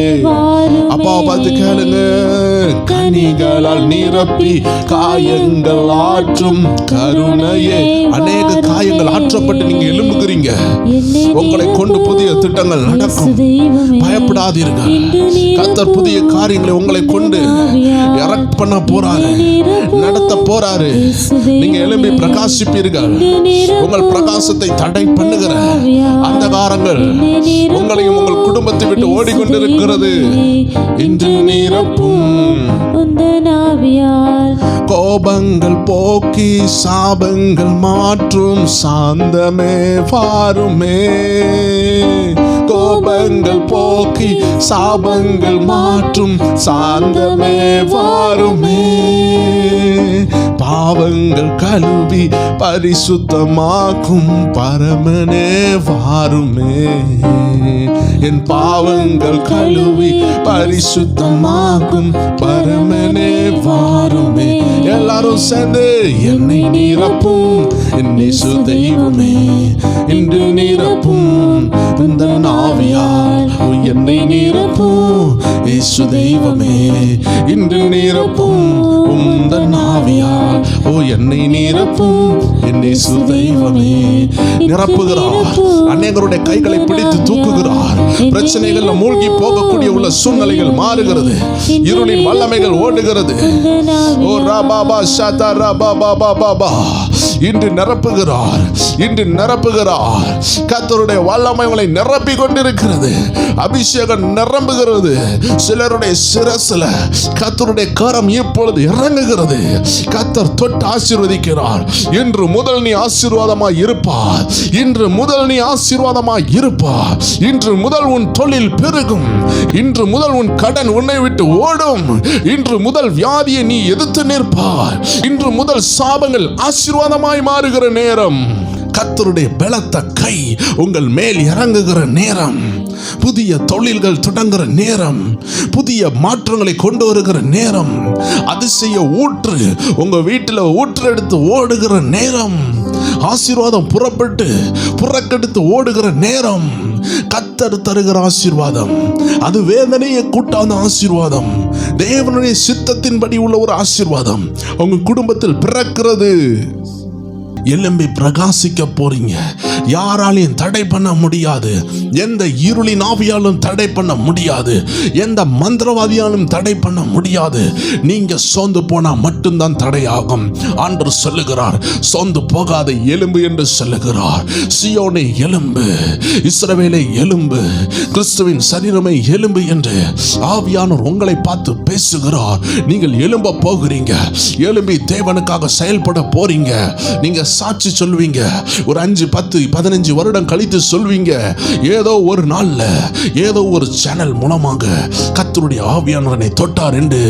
S1: அப்பா பார்த்து கேளுங்க, கனிகளால் நிரப்பி காயங்கள் ஆற்றும் கருணையே. அநேக காயங்கள் ஆற்றப்பட்டு நீங்க எழும்புகிறீங்க. உங்களை கொண்டு புதிய திட்டங்கள் நடக்கும். பயப்படாதீர்கள். கர்த்தர் புதிய காரியங்களை உங்களை கொண்டு இறக்க பண்ண போறாரு, நடத்த போறாரு. நீங்க எழும்பி பிரகாசிப்பீர்கள். உங்கள் பிரகாசத்தை தடை பண்ணுகிற அந்தகாரங்கள் உங்களையும் உங்கள் குடும்பத்தை விட்டு ஓடிக்கொண்டிருக்கிறது. இன்று நிரப்பும் கோபங்கள் போக்கி சாபங்கள் மாற்றும் சாந்தமே வாருமே. கோபங்கள் போக்கி சாபங்கள் மாற்றும் சாந்தமே வாருமே. பாவங்கள் கழுவி பரிசுத்தமாக்கும் பரமனே வாருமே. என் பாவங்கள் கழுவி பரிசுத்தமாக்கும் பரமனே வாருமே. எல்லாரும் சேர்ந்து என்னை நிரப்பும் என் இயேசு தெய்வமே, இன்று நிரப்பும் உந்தன் ஆவியால். என்னை நிரப்பும் இயேசு தெய்வமே, இன்று நிரப்பும் உந்தன் ஆவியால். ஓ என்னை நிரப்பும் என் இயேசு தெய்வமே. நிரப்புகிறார். அநேகருடைய கைகளை பிடித்து தூக்குகிறார். பிரச்சனைகள்ல மூழ்கி போகக்கூடிய உள்ள சூழ்நிலைகள் மாறுகிறது. இருளின் வல்லமைகள் ஓடுகிறது. ஓ ராபாபா ஷாதா ராபாபாபாபா. இன்று நிரப்புகிறார். இன்று நிரப்புகிறார். கர்த்தருடைய வல்லமைகளை நிரப்பி கொண்டிருக்கிறது. அபிஷேகம் நிரம்புகிறது. சிலருடைய சிரசுல கர்த்தருடைய கரம் இப்பொழுது இறங்குகிறது. கர்த்தர் தொட்டு ஆசீர்வதிக்கிறார். இன்று முதல் நீ ஆசீர்வாதமாய் இருப்பார். இன்று முதல் நீ ஆசீர்வாதமாய் இருப்பார். இன்று முதல் உன் தொழில் பெருகும். இன்று முதல் உன் கடன் உன்னை விட்டு ஓடும். இன்று முதல் வியாதியை நீ எதிர்த்து நிற்பார். இன்று முதல் சாபங்கள் ஆசீர்வாதமாய் மாறுகிற நேரம். கர்த்தருடைய பலத்த கை உங்கள் மேல் இறங்குகிற நேரம். புதிய தொழில்கள் தொடங்குகிற நேரம். புதிய மாற்றங்களை கொண்டு வருகிற நேரம். அதிசய ஊற்று உங்க வீட்டில் ஊற்றெடுத்து ஓடுகிற நேரம். ஆசீர்வாதம் புறக்கெடுத்து ஓடுகிற நேரம். கர்த்தர் தருகிற ஆசீர்வாதம் அது வேதனையை கூட்டாத ஆசீர்வாதம். தேவனுடைய சித்தத்தின்படி உள்ள ஒரு ஆசீர்வாதம் உங்க குடும்பத்தில் பிறக்கிறது. எழும்பி பிரகாசிக்க போறீங்க. யாராலையும் தடை பண்ண முடியாது. எந்த இருளின் ஆவியாலும் தடை பண்ண முடியாது. எந்த மந்திரவாதியாலும் தடை பண்ண முடியாது. நீங்க சோர்ந்து போனா மட்டும்தான் தடையாகும். ஆண்டவர் சொல்லுகிறார், சோர்ந்து போகாத எலும்பு என்று சொல்லுகிறார். சியோனே எலும்பு, இஸ்ரவேலே எலும்பு, கிறிஸ்துவின் சரீரமே எலும்பு என்று ஆவியானவர் உங்களை பார்த்து பேசுகிறார். நீங்கள் எழும்ப போகிறீங்க. எழும்பி தேவனுக்காக செயல்பட போறீங்க. நீங்க சாட்சி சொல்வீங்க. ஒரு 5, 10, 15 வருடம் கழித்து சொல்வீங்க, ஏதோ ஒரு நாள்ல ஏதோ ஒரு சேனல் மூலமாக கர்த்தருடைய ஆவியானவரை தொட்டார் என்று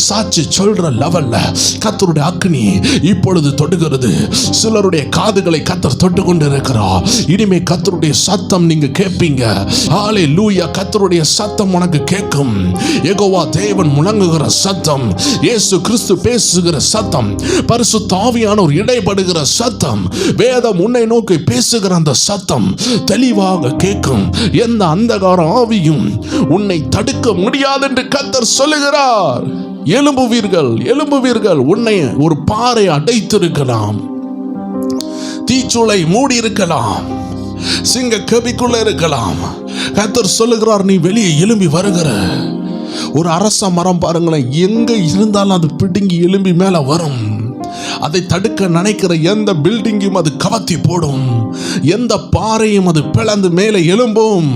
S1: சாட்சி சொல்ற லெவல்ல கர்த்தருடைய அக்னி இப்பொழுது தொடுகிறது. சிலருடைய காதுகளை கர்த்தர் தொட்டு கொண்டிருக்கிறார். இனிமே கர்த்தருடைய சத்தம் நீங்க கேட்பீங்க. ஹல்லேலூயா. கர்த்தருடைய சத்தம் உனக்கு கேட்கும். யெகோவா தேவன் முழங்குகிற சத்தம், இயேசு கிறிஸ்து பேசுகிற சத்தம், பரிசுத்த ஆவியானவர் இடைப்படுகிற சத்தம், வேதம் உன்னை நோக்கி பேசுகிற அந்த சத்தம் தெளிவாக கேட்கும். எந்த அந்தகார ஆவியும் உன்னை தடுக்க முடியாது என்று கர்த்தர் சொல்லுகிறார். எழும்புவீர்கள், எழும்புவீர்கள். உன்னை ஒரு பாறை அடைத்திருக்கலாம், தீச்சூளை மூடி இருக்கலாம், சிங்க கபிக்குள்ள இருக்கலாம். கர்த்தர் சொல்லுகிறார், நீ வெளியே எழும்பி வருகிற. ஒரு அரச மரம் பாருங்களேன், எங்க இருந்தாலும் அது பிடுங்கி எழும்பி மேல வரும். அதை தடுக்க நினைக்கிற எந்த பில்டிங்கும் அது கவத்தி போடும். எந்த பாறையும் அது பிளந்து மேலே எழும்பும்.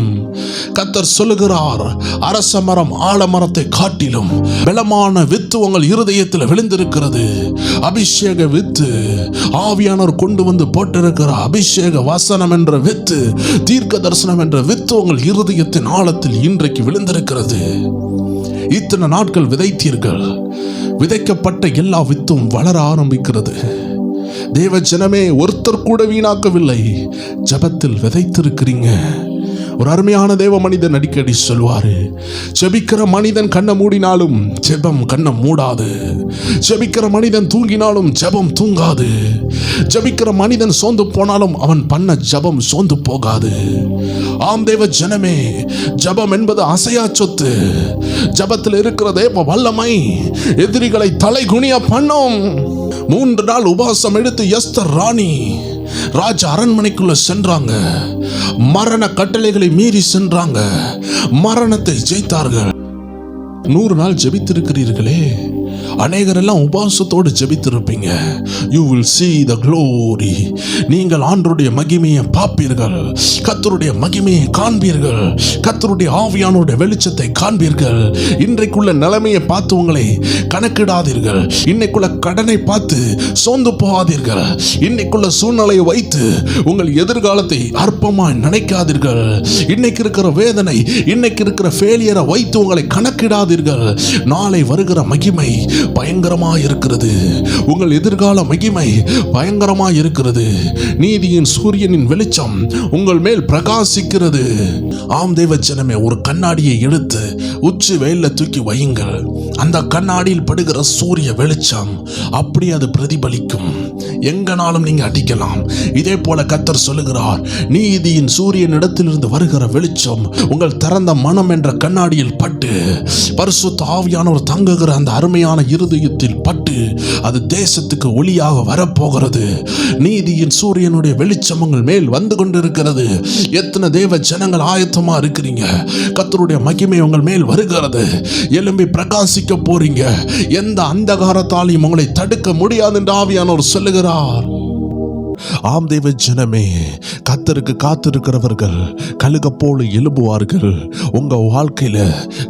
S1: கர்த்தர் சொல்லுகிறார், அரச மரம் ஆலமரத்தை காட்டிலும் பலமான வித்து உங்கள் இருதயத்தில் விழுந்திருக்கிறது. அபிஷேக வித்து, ஆவியானவர் கொண்டு வந்து போட்டிருக்கிற அபிஷேக வசனம் என்ற வித்து, தீர்க்க தரிசனம் என்ற வித்து உங்கள் இருதயத்தின் ஆழத்தில் இன்றைக்கு விழுந்திருக்கிறது. இத்தனை நாட்கள் விதைத்தீர்கள். விதைக்கப்பட்ட எல்லா வித்தும் வளர ஆரம்பிக்கிறது. தேவ ஜனமே, ஒருத்தர் கூட வீணாக்கவில்லை. ஜெபத்தில் விதைத்திருக்கிறீங்க. ஒரு அருமையான தேவ மனிதன் அடிக்கடி சொல்வாரு, ஜெபிக்கிற மனிதன் கண்ணை மூடினாலும் ஜெபம் கண்ணை மூடாது. ஜெபிக்கிற மனிதன் தூங்கினாலும் ஜெபம் தூங்காது. ஜெபிக்கிற மனிதன் சோர்ந்து போனாலும் அவன் பண்ண ஜெபம் சோர்ந்து போகாது. ஆம் தேவ ஜனமே, ஜெபம் என்பது அசையா சொத்து. ஜெபத்தில் இருக்கிற தேவ வல்லமை எதிரிகளை தலை குனிய பண்ணும். 3 நாள் உபவாசம் எடுத்து எஸ்தர் ராணி ராஜ அரண்மனைக்குள்ள சென்றாங்க. மரண கட்டளைகளை மீறி சென்றாங்க. மரணத்தை ஜெயித்தார்கள். 100 நாள் ஜெபித்திருக்கிறீர்களே, அநேகர் எல்லாம் உபவாசத்தோடு ஜெபித்திருப்பீங்க. You will see the glory. நீங்கள் ஆண்டவருடைய மகிமையை பார்ப்பீர்கள். கர்த்தருடைய மகிமையை காண்பீர்கள். கர்த்தருடைய ஆவியானவருடைய வெளிச்சத்தை காண்பீர்கள். இன்றைக்குள்ள நிலைமையை பார்த்து உங்களை கணக்கிடாதீர்கள். இன்னைக்குள்ள கடனை பார்த்து சோர்ந்து போகாதீர்கள். இன்னைக்குள்ள சூழ்நிலையை வைத்து உங்கள் எதிர்காலத்தை அற்பமாய் நினைக்காதீர்கள். இன்னைக்கு இருக்கிற வேதனை, இன்னைக்கு இருக்கிற ஃபெயிலியரை வைத்து உங்களை கணக்கிடாதீர்கள். நாளை வருகிற மகிமை பயங்கரமாய் இருக்கிறது. உங்கள் எதிர்கால மகிமை பயங்கரமாய் இருக்கிறது. நீதியின் சூரியனின் வெளிச்சம் உங்கள் மேல் பிரகாசிக்கிறது. ஆம் தேவ ஜனமே, ஒரு கண்ணாடியை எடுத்து உச்சி வெயில்ல தூக்கி வையுங்கள். அந்த கண்ணாடியில் படுகிற சூரிய வெளிச்சம் அப்படி அது பிரதிபலிக்கும். எங்கனாலும் நீங்க அடிக்கலாம். இதே போல கர்த்தர் சொல்லுகிறார், நீதியின் சூரியன் இடத்திலிருந்து வருகிற வெளிச்சம் உங்கள் திறந்த மனம் என்ற கண்ணாடியில் பட்டு பரிசுத்த ஆவியானவர் தங்குகிற அந்த அருமையான இருதயத்தில் பட்டு அது தேசத்துக்கு ஒளியாக வரப்போகிறது. நீதியின் சூரியனுடைய வெளிச்சம் உங்கள் மேல் வந்து கொண்டிருக்கிறது. எத்தனை தேவ ஜனங்கள் ஆயத்தமா இருக்கிறீங்க? கர்த்தருடைய மகிமை உங்கள் மேல் வருகிறது. எழும்பி பிரகாசிக்க போறீங்க. எந்த அந்தகாரத்தாலையும் உங்களை தடுக்க முடியாது என்று ஆவியானவர் சொல்லுகிறார். ஆம் தேவ ஜனமே, கர்த்தருக்கு காத்திருக்கிறவர்கள் கழுக போல எழும்புவார்கள். உங்க வாழ்க்கையில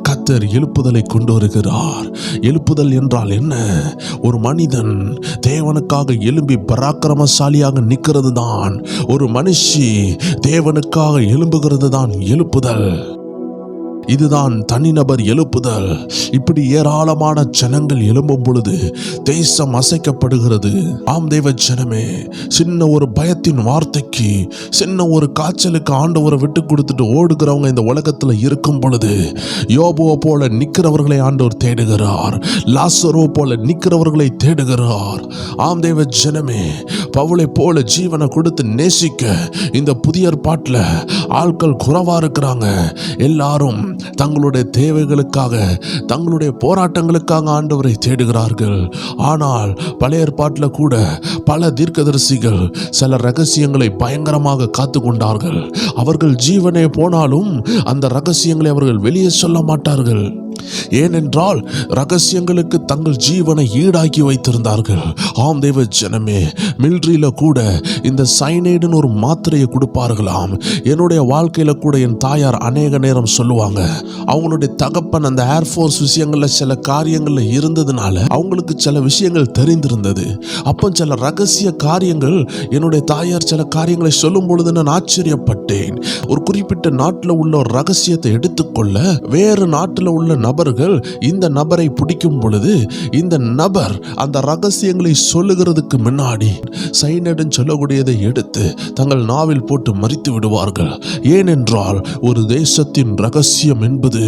S1: கர்த்தர் எழுப்புதலை கொண்டு வருகிறார். எழுப்புதல் என்றால் என்ன? ஒரு மனிதன் தேவனுக்காக எழும்பி பராக்கிரமசாலியாக நிற்கிறது தான். ஒரு மனுஷி தேவனுக்காக எழும்புகிறது தான் எழுப்புதல். இதுதான் தனிநபர் எழுப்புதல். இப்படி ஏராளமான ஜனங்கள் எழும்பும் பொழுது தேசம் அசைக்கப்படுகிறது. ஆம் தேவ ஜனமே, சின்ன ஒரு பயத்தின் வார்த்தைக்கு, சின்ன ஒரு காய்ச்சலுக்கு ஆண்டவரை விட்டு கொடுத்துட்டு ஓடுகிறவங்க இந்த உலகத்துல இருக்கும் பொழுது யோபுவை போல நிற்கிறவர்களை ஆண்டவர் தேடுகிறார். லாசரோ போல நிற்கிறவர்களை தேடுகிறார். ஆம் தேவ ஜனமே, பவுலை போல ஜீவனை கொடுத்து நேசிக்க இந்த புதிய ஏற்பாட்டில் ஆட்கள் குறைவா இருக்கிறாங்க. எல்லாரும் தங்களுடைய தேவைகளுக்காக, தங்களுடைய போராட்டங்களுக்காக ஆண்டவரை தேடுகிறார்கள். ஆனால் பழைய ஏற்பாட்டில் கூட பல தீர்க்கதரிசிகள் சில ரகசியங்களை பயங்கரமாக காத்து கொண்டார்கள். அவர்கள் ஜீவனே போனாலும் அந்த ரகசியங்களை அவர்கள் வெளியே சொல்ல மாட்டார்கள். ஏனென்றால் ரகசியங்களுக்கு தங்கள் ஜீவனை ஈடாக்கி வைத்திருந்தார்கள். ஆம் தேவ ஜனமே, மிலிட்ரியில கூட இந்த சைனைடுன்னு ஒரு மாத்திரையை கொடுப்பார்களாம். என்னுடைய வாழ்க்கையில கூட என் தாயார் அநேக நேரம் சொல்லுவாங்க, அவங்களுடைய தகப்பன் அந்த ஏர்ஃபோர்ஸ் விஷயங்கள்ல சில காரியங்கள்ல இருந்ததுனால அவங்களுக்கு சில விஷயங்கள் தெரிந்திருந்தது. அப்போ சில ரகசிய காரியங்கள் என்னுடைய தாயார் சில காரியங்களை சொல்லும் பொழுது நான் ஆச்சரியப்பட்டேன். ஒரு குறிப்பிட்ட நாட்டில் உள்ள ஒரு ரகசியத்தை எடுத்துக்கொள்ள வேறு நாட்டில் உள்ள நபர்கள் இந்த நபரை பிடிக்கும் பொழுது இந்த நபர் அந்த ரகசியங்களை சொல்லுகிறதுக்கு முன்னாடி சைனடன் சொல்லக்கூடியதை எடுத்து தங்கள் நாவில் போட்டு மறித்து விடுவார்கள். ஏனென்றால் ஒரு தேசத்தின் ரகசியம் என்பது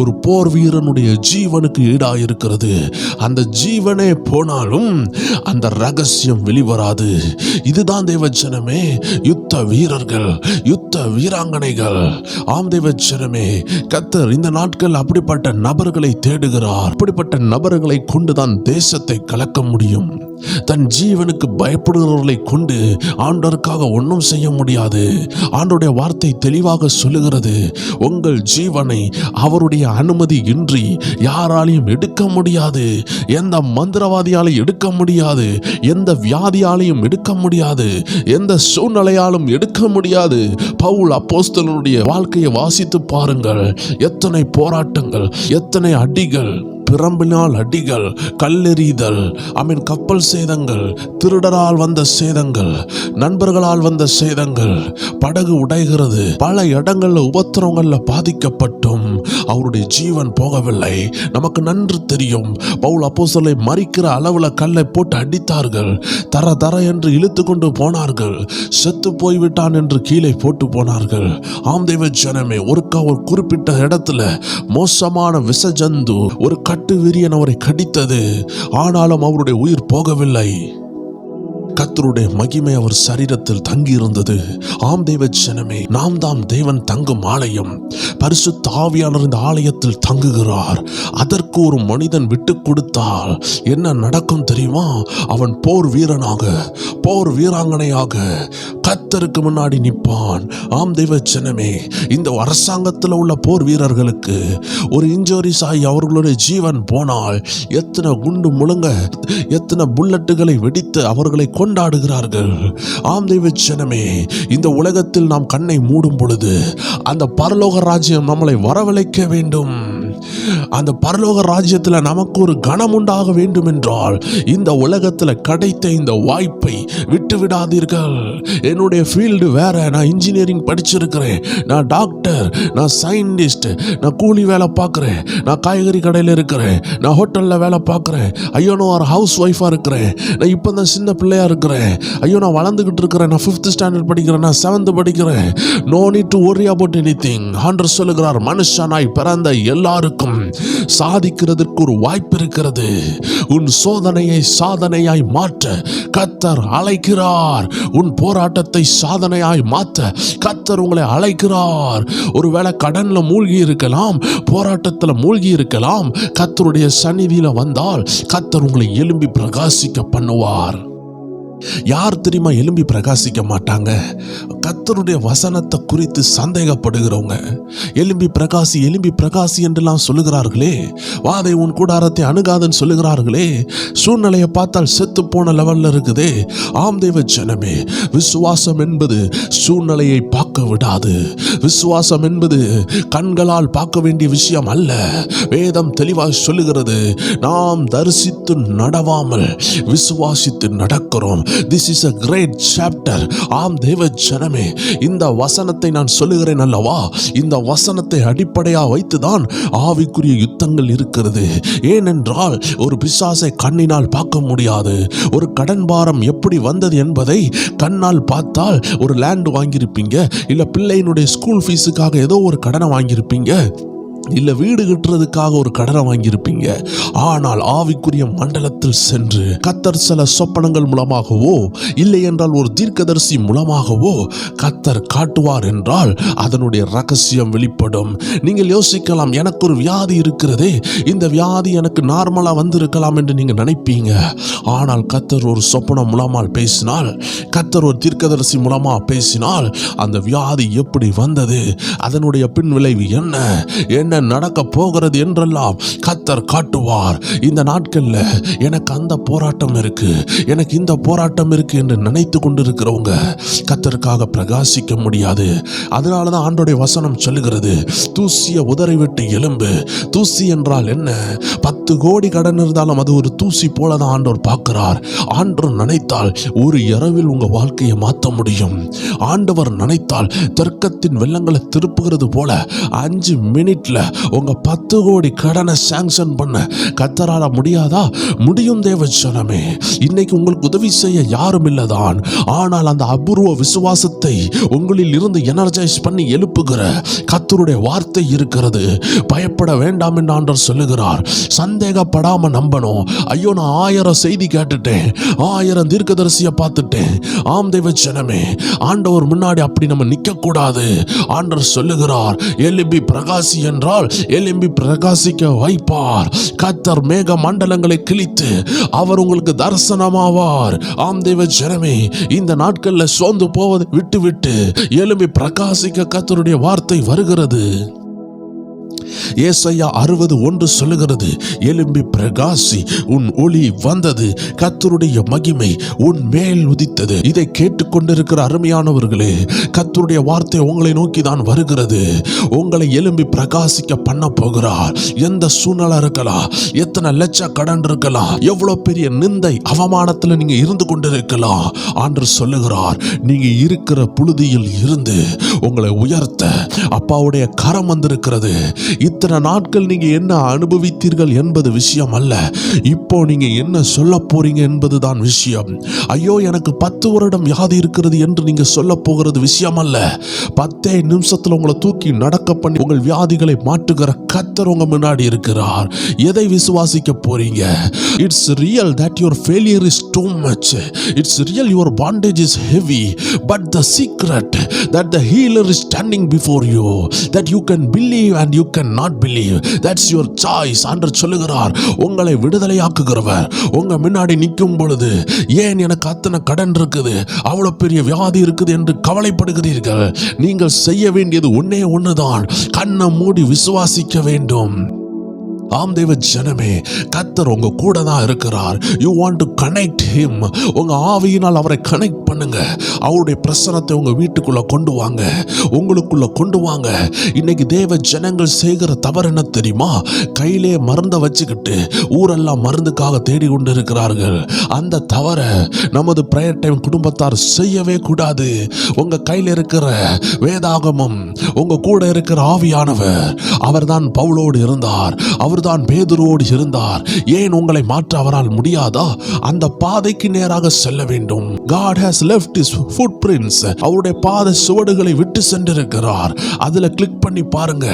S1: ஒரு போர் வீரனுடைய ஜீவனுக்கு ஈடாயிருக்கிறது. அந்த ஜீவனே போனாலும் அந்த ரகசியம் வெளிவராது. இதுதான் தேவ ஜனமே, யுத்த வீரர்கள், யுத்த வீராங்கனைகள். ஆம் தேவ ஜனமே, கர்த்தர் இந்த நாட்கள் அப்படிப்பட்ட நபர்களை தேடுகிறார். அப்படிப்பட்ட நபர்களை கொண்டுதான் தேசத்தை கலக்க முடியும். தன் ஜீவனுக்கு பயப்படுகிறவர்களை கொண்டு ஆண்டவருக்காக ஒன்றும் செய்ய முடியாது. ஆண்டவருடைய வார்த்தை தெளிவாக சொல்லுகிறது, உங்கள் ஜீவனை அவருடைய அனுமதி இன்றி யாராலையும் எடுக்க முடியாது. எந்த மந்திரவாதியாலையும் எடுக்க முடியாது, எந்த வியாதியாலையும் எடுக்க முடியாது, எந்த சூழ்நிலையாலும் எடுக்க முடியாது. பவுல் அப்போஸ்தலனுடைய வாழ்க்கையை வாசித்து பாருங்கள். எத்தனை போராட்டங்கள், எத்தனை அடிகள், பிரம்பினால் அடிகள், கல்லெறிதல், கப்பல் சேதங்கள், திருடரால் வந்த சேதங்கள், நண்பர்களால் வந்த சேதங்கள், படகு உடைகிறது, பல இடங்கள்ல உபத்திரவங்கள்ல பாதிக்கப்பட்டும் அவருடைய ஜீவன் போகவில்லை. நமக்கு நன்று தெரியும், பவுல் அப்போஸ்தலரை மரிக்கிற அளவுல கல்லை போட்டு அடித்தார்கள். தர தர என்று இழுத்து கொண்டு போனார்கள். செத்து போய்விட்டான் என்று கீழே போட்டு போனார்கள். ஆம் தேவ ஜனமே, ஒரு குறிப்பிட்ட இடத்துல மோசமான விஷஜந்து, ஒரு கட்டு விரியன் அவரை கடித்தது. ஆனாலும் அவருடைய உயிர் போகவில்லை. கர்த்தருடைய மகிமை அவர் சரீரத்தில் தங்கி இருந்தது. ஆம் தேவ ஜனமே, நாம் தாம் தேவன் தங்கும் ஆலயம். பரிசுத்த ஆவியானவர் இந்த ஆலயத்தில் தங்குகிறார். அதற்கு ஒரு மனிதன் விட்டு கொடுத்தால் என்ன நடக்கும் தெரியுமா? அவன் போர் வீரனாக, போர் வீராங்கனையாக கர்த்தருக்கு முன்னாடி நிற்பான். ஆம் தேவ ஜனமே, இந்த அரசாங்கத்தில் உள்ள போர் வீரர்களுக்கு ஒரு இன்ஜுரிஸ் ஆகி அவர்களுடைய ஜீவன் போனால் எத்தனை குண்டு முழங்க, எத்தனை புல்லட்டுகளை வெடித்து அவர்களை கொண்டாடுகிறார்கள். ஆம் தேவ ஜனமே, இந்த உலகத்தில் நாம் கண்ணை மூடும் பொழுது அந்த பரலோக ராஜ்யம் நம்மளை வரவழைக்க வேண்டும். அந்த பரலோக ராஜ்யத்தில் நமக்கு ஒரு கணம் உண்டாக வேண்டும் என்றால் இந்த உலகத்தில் கிடைத்த இந்த வாய்ப்பை விட்டு விடாதீர்கள். என்னுடைய ஃபீல்டு வேற, நான் இன்ஜினியரிங் படிச்சிருக்கிறேன், நான் டாக்டர், நான் சயின்டிஸ்ட், நான் கூலி வேலை பார்க்குறேன், நான் காய்கறி கடையில் இருக்கிறேன், நான் ஹோட்டலில் வேலை பார்க்குறேன், ஐயோ நான் ஒரு ஹவுஸ் ஒய்ஃபாக இருக்கிறேன், நான் இப்போ தான் சின்ன பிள்ளையாக இருக்கிறேன், ஐயோ நான் வளர்ந்துக்கிட்டு இருக்கிறேன், நான் 5th ஸ்டாண்டர்ட் படிக்கிறேன், நான் 7th படிக்கிறேன். No need to worry about anything. ஆண்டவர் சொல்லுகிறார், மனுஷனாய் பிறந்த எல்லாருக்கும் சாதிக்கிறதுக்கு ஒரு வாய்ப்பு இருக்கிறது. உன் சோதனையை சாதனையாய் மாற்ற கர்த்தர் அழைக்கிறார். உன் போராட்டத்தை சாதனையாய் மாற்ற கர்த்தர் உங்களை அழைக்கிறார். ஒருவேளை கடன்ல மூழ்கி இருக்கலாம், போராட்டத்துல மூழ்கி இருக்கலாம். கர்த்தருடைய சந்நிதியில வந்தால் கர்த்தர் உங்களை எழும்பி பிரகாசிக்க பண்ணுவார். யார் தெரியுமா எழும்பி பிரகாசிக்க மாட்டாங்க? கர்த்தருடைய வசனத்தை குறித்து சந்தேகப்படுகிறவங்க. எழும்பி பிரகாசி என்றெல்லாம் சொல்லுகிறார்களே, வாதை உன் கூடாரத்தை அணுகாதன்னு சொல்லுகிறார்களே, சூழ்நிலையை பார்த்தால் செத்து போன லெவல்ல இருக்குதே. ஆம் தேவ ஜனமே, விசுவாசம் என்பது சூழ்நிலையை பார்க்க விடாது. விசுவாசம் என்பது கண்களால் பார்க்க வேண்டிய விஷயம் அல்ல. வேதம் தெளிவாக சொல்லுகிறது, நாம் தரிசித்து நடவாமல் விசுவாசித்து நடக்கிறோம். This is a great chapter. ஆம் தேவ ஜனமே, இந்த வசனத்தை நான் சொல்லுகிறேன் அல்லவா, இந்த வசனத்தை அடிப்படையா வைத்துதான் ஆவிக்குரிய யுத்தங்கள் இருக்கிறது. ஏனென்றால் ஒரு பிசாசை கண்ணினால் பார்க்க முடியாது. ஒரு கடன் பாரம் எப்படி வந்தது என்பதை கண்ணால் பார்த்தால், ஒரு லேண்ட் வாங்கியிருப்பீங்க, இல்ல பிள்ளையினுடைய ஸ்கூல் ஃபீஸுக்காக ஏதோ ஒரு கடனை வாங்கியிருப்பீங்க, இல்ல வீடு கட்டுறதுக்காக ஒரு கடனை வாங்கியிருப்பீங்க. ஆனால் ஆவிக்குரிய மண்டலத்தில் சென்று கர்த்தர் சில சொப்பனங்கள் மூலமாகவோ இல்லை என்றால் ஒரு தீர்க்கதரிசி மூலமாகவோ கர்த்தர் காட்டுவார் என்றால் அதனுடைய ரகசியம் வெளிப்படும். நீங்கள் யோசிக்கலாம், எனக்கு ஒரு வியாதி இருக்கிறதே, இந்த வியாதி எனக்கு நார்மலா வந்திருக்கலாம் என்று நீங்க நினைப்பீங்க. ஆனால் கர்த்தர் ஒரு சொப்பனம் மூலமாக பேசினால், கர்த்தர் ஒரு தீர்க்கதரிசி மூலமா பேசினால், அந்த வியாதி எப்படி வந்தது, அதனுடைய பின் விளைவு என்ன நடக்க போகிறது என்றெல்லாம் கர்த்தர் காட்டுவார். இந்த நாட்கள்ல எனக்கு அந்த போராட்டம் இருக்கு, எனக்கு இந்த போராட்டம் இருக்கு என்று நினைத்து கொண்டிருக்கிறவங்க கர்த்தருக்காக பிரகாசிக்க முடியாது. அதனாலதான் ஆண்டோடைய வசனம் சொல்லுகிறது, தூசிய உதறி விட்டு எலும்பு. தூசி என்றால் என்ன? 10 கோடி கடன் இருந்தாலும் அது ஒரு தூசி போலதான் ஆண்டவர் பார்க்கிறார். ஆண்டவர் நினைத்தால் ஒரு இரவில் உங்க வாழ்க்கையை மாற்ற முடியும். ஆண்டவர் நினைத்தால் தர்க்கத்தின் வெள்ளங்களை திருப்புகிறது போல 5 மினிட்ல உங்க 10 கோடி கடனை சாங்ஷன் பண்ண கர்த்தரால முடியாதா? முடியும் தேவ ஜனமே. இன்னைக்கு உங்களுக்கு உதவி செய்ய யாரும் இல்லதான், ஆனால் அந்த அபூர்வ விசுவாசத்தை உங்களில் இருந்து எனர்ஜைஸ் பண்ணி எழுப்புகிற கர்த்தருடைய வார்த்தை இருக்கிறது. பயப்பட வேண்டாம் என்று ஆண்டவர் சொல்லுகிறார். சந்தேகப்படாம நம்பணும். ஐயோ, நான் 1000 செய்தி கேட்டுட்டேன், 1000 தீர்க்கதரிசியை பார்த்துட்டேன். ஆம் தேவ ஜனமே, ஆண்டவர் முன்னாடி அப்படி நம்ம நிக்க கூடாது. ஆண்டவர் சொல்லுகிறார், எழும்பி பிரகாசி என்றால் எழும்பி பிரகாசிக்க வைப்பார். கர்த்தர் மேக மண்டலங்களை கிழித்து அவர் உங்களுக்கு தரிசனமாவார். ஆம் தேவ ஜனமே, இந்த நாட்கள்ல சோர்ந்து போவதை விட்டு எழும்பி பிரகாசிக்க கர்த்தருடைய வார்த்தை வருகிறது. ஏசாயா 60:1 சொல்லுகிறது, எழும்பி பிரகாசி, உன் ஒளி வந்தது, கர்த்தருடைய மகிமை உன் மேல் உதித்தது. இதை கேட்டுக்கொண்டிருக்கிற அருமையானவர்களே, கர்த்தருடைய வார்த்தை உங்களை நோக்கி தான் வருகிறது. உங்களை எழும்பி பிரகாசிக்க பண்ண போகிறார். எந்த சூழ்நிலை இருக்கலாம், எத்தனை லட்ச கடன் இருக்கலாம், எவ்வளவு பெரிய நிந்தை அவமானத்தில் நீங்க இருந்து கொண்டிருக்கலாம், ஆண்டவர் சொல்லுகிறார், நீங்க இருக்கிற புழுதியில் இருந்து உங்களை உயர்த்த அப்பாவுடைய கரம் வந்திருக்கிறது. இத்தனை நாட்கள் நீங்க என்ன அனுபவித்தீர்கள் என்பது விஷயம் அல்ல, இப்போ நீங்க என்ன சொல்ல போறீங்க என்பதுதான் விஷயம். ஐயோ, எனக்கு 10 வருடம் வியாதி இருக்கிறது என்று நீங்க சொல்ல போகிறது விஷயம் அல்ல. 10 நிமிஷத்துல உங்களை தூக்கி நடக்க பண்ணி உங்கள் வியாதிகளை மாற்றுகிற கர்த்தர் உங்க முன்னாடி இருக்கிறார். எதை விசுவாசிக்க போறீங்க? It's real that your failure is too much. It's real your bondage is heavy, but the secret that the healer is standing before you, that you can believe and you can not believe, that's your choice. ஆண்டவர் சொல்லுகிறார், உங்களை விடுதலையாக்குகிறவர் உங்க முன்னாடி நிற்கும் பொழுது, ஏன் எனக்கு அத்தனை கடன் இருக்குது, அவ்வளவு பெரிய வியாதி இருக்குது என்று கவலைப்படுகிறீர்கள்? நீங்கள் செய்ய வேண்டியது ஒன்னே ஒண்ணுதான், கண்ணை மூடி விசுவாசிக்க வேண்டும். ஆம் தேவ ஜனமே, கர்த்தர் உங்க கூட தான் இருக்கிறார். You want to connect him. உங்க ஆவியினால் அவரை கனெக்ட் பண்ணுங்க. அவருடைய பிரசனத்தை உங்க வீட்டுக்குள்ள கொண்டு வாங்க, உங்களுக்குள்ள கொண்டு வாங்க. இன்னைக்கு தேவ ஜனங்கள் செய்கிற தவறு என்ன தெரியுமா? கையிலே மருந்தை வச்சுக்கிட்டு ஊரெல்லாம் மருந்துக்காக தேடி கொண்டு இருக்கிறார்கள். அந்த தவற நமது பிரேயர் டைம் குடும்பத்தார் செய்யவே கூடாது. உங்க கையில் இருக்கிற வேதாகமம், உங்க கூட இருக்கிற ஆவியானவர், அவர்தான் பவுலோடு இருந்தார். அவர் அவர்தான் பேதுருவோடு இருந்தார். ஏன் உங்களை மாற்ற அவரால் முடியாதா? அந்த பாதைக்கு நேராக செல்ல வேண்டும். God has left his footprints. அவருடைய பாத சுவடுகளை விட்டு சென்றிருக்கிறார். அதுல கிளிக் பண்ணி பாருங்க.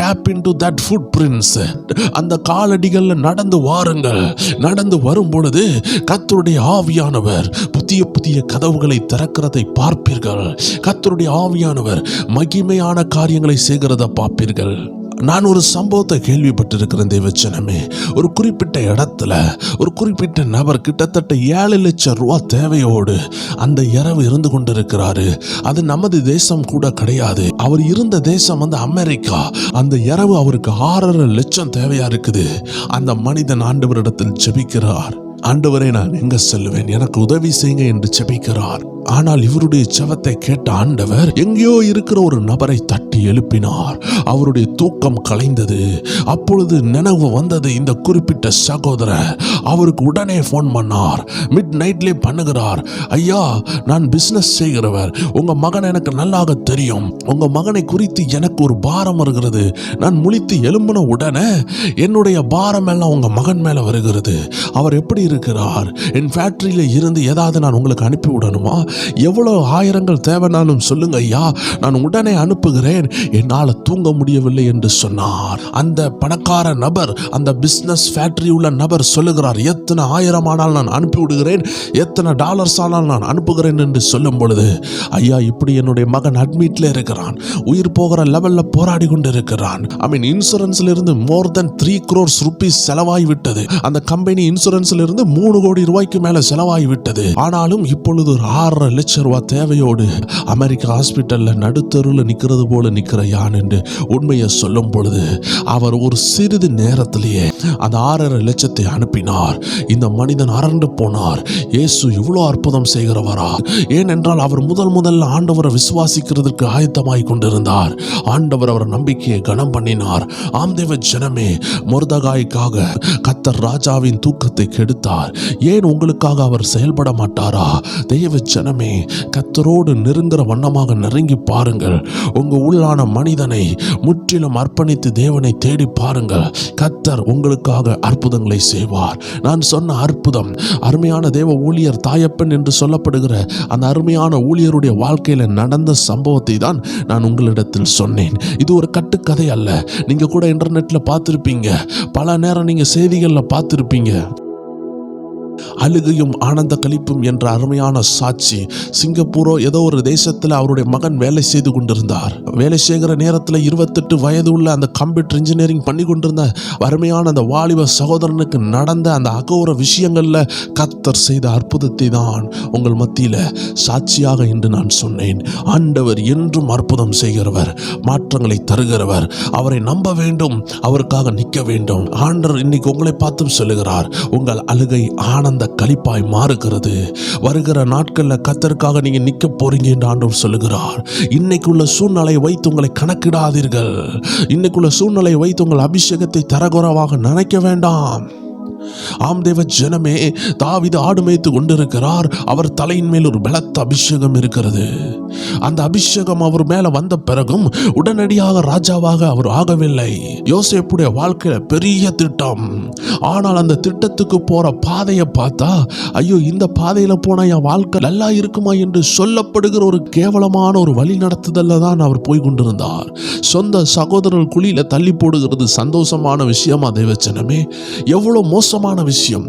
S1: Tap into that footprints. அந்த காலடிகள்ல நடந்து வாருங்கள். நடந்து வரும் பொழுது கர்த்தருடைய ஆவியானவர் புதிய புதிய கதவுகளை திறக்கிறதை பார்ப்பீர்கள். கர்த்தருடைய ஆவியானவர் மகிமையான காரியங்களை செய்கிறத பார்ப்பீர்கள். நான் ஒரு சம்பவத்தை கேள்விப்பட்டிருக்கிறேன் தேவச்சனமே. ஒரு குறிப்பிட்ட இடத்துல ஒரு குறிப்பிட்ட நபர் கிட்டத்தட்ட 7 லட்சம் ரூபாய் தேவையோடு அந்த இரவு இருந்து கொண்டிருக்கிறாரு. அது நமது தேசம் கூட கிடையாது. அவர் இருந்த தேசம் அமெரிக்கா. அந்த இரவு அவருக்கு 6.5 லட்சம் தேவையா இருக்குது. அந்த மனிதன் ஆண்டவரிடத்தில் ஜெபிக்கிறார். ஆண்டவரே, நான் எங்க செல்லுவேன், எனக்கு உதவி செய்யுங்க என்று ஜெபிக்கிறார். ஆனால் இவருடைய ஜெபத்தை கேட்ட ஆண்டவர் எங்கேயோ இருக்கிற ஒரு நபரை தட்டி எழுப்பினார். அவருடைய தூக்கம் கலைந்தது. அப்பொழுது நினைவு வந்தது இந்த குறிப்பிட்ட சகோதரர். அவருக்கு உடனே போன் பண்ணார். மிட் நைட்லே பண்ணுகிறார். ஐயா, நான் பிசினஸ் செய்கிறவர். உங்க மகன் எனக்கு நல்லாக தெரியும். உங்க மகனை குறித்து எனக்கு ஒரு பாரம் வருகிறது. நான் முழித்து எழும்பின உடனே என்னுடைய பாரம் எல்லாம் உங்க மகன் மேல வருகிறது. அவர் எப்படி இருக்கிறார்? என் ஃபேக்டரியில இருந்து ஏதாவது நான் உங்களுக்கு அனுப்பி விடணுமா? எவ்வளவு ஆயிரங்கள் தேவைனாலும் சொல்லுங்க ஐயா, நான் உடனே அனுப்புகிறேன். என்னால் தூங்க முடியவில்லை என்று சொன்னார். அந்த பணக்கார நபர், அந்த பிசினஸ் ஃபேக்டரி உள்ள நபர் சொல்லுகிறார், எத்தனை ஆயிரம் ஆனால் நான் அனுப்பி விடுகிறேன், எத்தனை டாலர்ஸ் ஆனால் நான் அனுப்புகிறேன் என்று சொல்லும் பொழுது, ஐயா, இப்படி என்னுடைய மகன் அட்மிட்ல இருக்கிறான், உயிர் போகிற லெவல்ல போராடி கொண்டு இருக்கிறான். இன்சூரன்ஸ்ல இருந்து மோர் தென் 3 crores rupees செலவாகி விட்டது. அந்த கம்பெனி இன்சூரன்ஸ்ல இருந்து 3 கோடி ரூபாய்க்கு மேல செலவாகி விட்டது. ஆனாலும் இப்பொழுது ஒரு 6.5 லட்சம் ரூபாய் தேவையோடு அமெரிக்கா ஹாஸ்பிட்டல்ல நடுத்தருவில் நிற்கிறது போல நிற்கிற யான் என்று உண்மையை சொல்லும் பொழுது அவர் ஒரு சிறிது நேரத்திலேயே அந்த 6.5 லட்சத்தை அனுப்பினார். இந்த மனிதன் அரண்டு போனார். இயேசு இவ்வளவு அற்புதம் செய்கிறவரா? ஏனென்றால் அவர் முதல்ல ஆண்டவரை விசுவாசிக்கிறதுக்கு ஆயத்தமாய் கொண்டிருந்தார். ஆண்டவர் அவர் நம்பிக்கையை கனம் பண்ணினார். ஆம் தேவ ஜனமே, மொர்தெகாய்க்காக கர்த்தர் ராஜாவின் தூக்கத்தை கெடுத்தார். ஏன் உங்களுக்காக அவர் செயல்பட மாட்டாரா? தேவ ஜனமே, கர்த்தரோடு நெருங்குற வண்ணமாக நெருங்கி பாருங்கள். உங்க உள்ளான மனிதனை முற்றிலும் அர்ப்பணித்து தேவனை தேடி பாருங்கள். கர்த்தர் உங்களுக்காக அற்புதங்களை செய்வார். நான் சொன்ன அற்புதம் அருமையான தேவ ஊழியர் தாயப்பன் என்று சொல்லப்படுகிற அந்த அருமையான ஊழியருடைய வாழ்க்கையில நடந்த சம்பவத்தை தான் நான் உங்களிடத்தில் சொன்னேன். இது ஒரு கட்டுக்கதை அல்ல. நீங்க கூட இன்டர்நெட்ல பார்த்திருப்பீங்க, பல நேரம் நீங்க செய்திகள்ல பார்த்திருப்பீங்க. அழுகையும் ஆனந்த கழிப்பும் என்ற அருமையான சாட்சி. சிங்கப்பூரோ ஏதோ ஒரு தேசத்தில் அவருடைய மகன் வேலை செய்து கொண்டிருந்தார். வேலை செய்கிற நேரத்தில் 28 வயது உள்ள அந்த கம்ப்யூட்டர் இன்ஜினியரிங் பண்ணி கொண்டிருந்த அருமையான அந்த வாலிப சகோதரனுக்கு நடந்த அந்த அகோர விஷயங்கள்ல கர்த்தர் செய்த அற்புதத்தை தான் உங்கள் மத்தியில சாட்சியாக இன்று நான் சொன்னேன். ஆண்டவர் என்றும் அற்புதம் செய்கிறவர், மாற்றங்களை தருகிறவர். அவரை நம்ப வேண்டும், அவருக்காக நிற்க வேண்டும். ஆண்டவர் இன்னைக்கு உங்களை பார்த்தும் சொல்லுகிறார், உங்கள் அழுகை ஆனந்த களிப்பாய் மாறுகிறது. வருகிற நாட்கள்ல கர்த்தருக்காக நீங்க நிக்க போறீங்க என்று ஆண்டவர் சொல்லுகிறார். இன்னைக்குள்ள சூழ்நிலை வைத்து உங்களை கணக்கிடாதீர்கள். இன்னைக்குள்ள சூழ்நிலை வைத்து உங்கள் அபிஷேகத்தை தரகுறவாக நினைக்க வேண்டாம். ஆம் தேவ ஜனமே, தாவீது ஆடு மேய்த்து கொண்டிருக்கிறார். அவர் தலையின் மேல் ஒரு பலத்த அபிஷேகம் இருக்கிறது. அந்த அபிஷேகம் அவர் மேல வந்த பிறகும் உடனடியாக ராஜாவாக அவர் ஆகவில்லை. யோசேப்புடைய வாழ்க்கையில பெரிய திட்டம். ஆனால் அந்த திட்டத்துக்கு போற பாதையை பார்த்தா, ஐயோ, இந்த பாதையில போனா என் வாழ்க்கை நல்லா இருக்குமா என்று சொல்லப்படுகிற ஒரு கேவலமான ஒரு வழி நடத்துதல்ல தான் அவர் போய் கொண்டிருந்தார். சொந்த சகோதரர் குழியில தள்ளி போடுகிறது சந்தோஷமான விஷயமா தேவச்சனமே? எவ்வளவு மோசமான விஷயம்,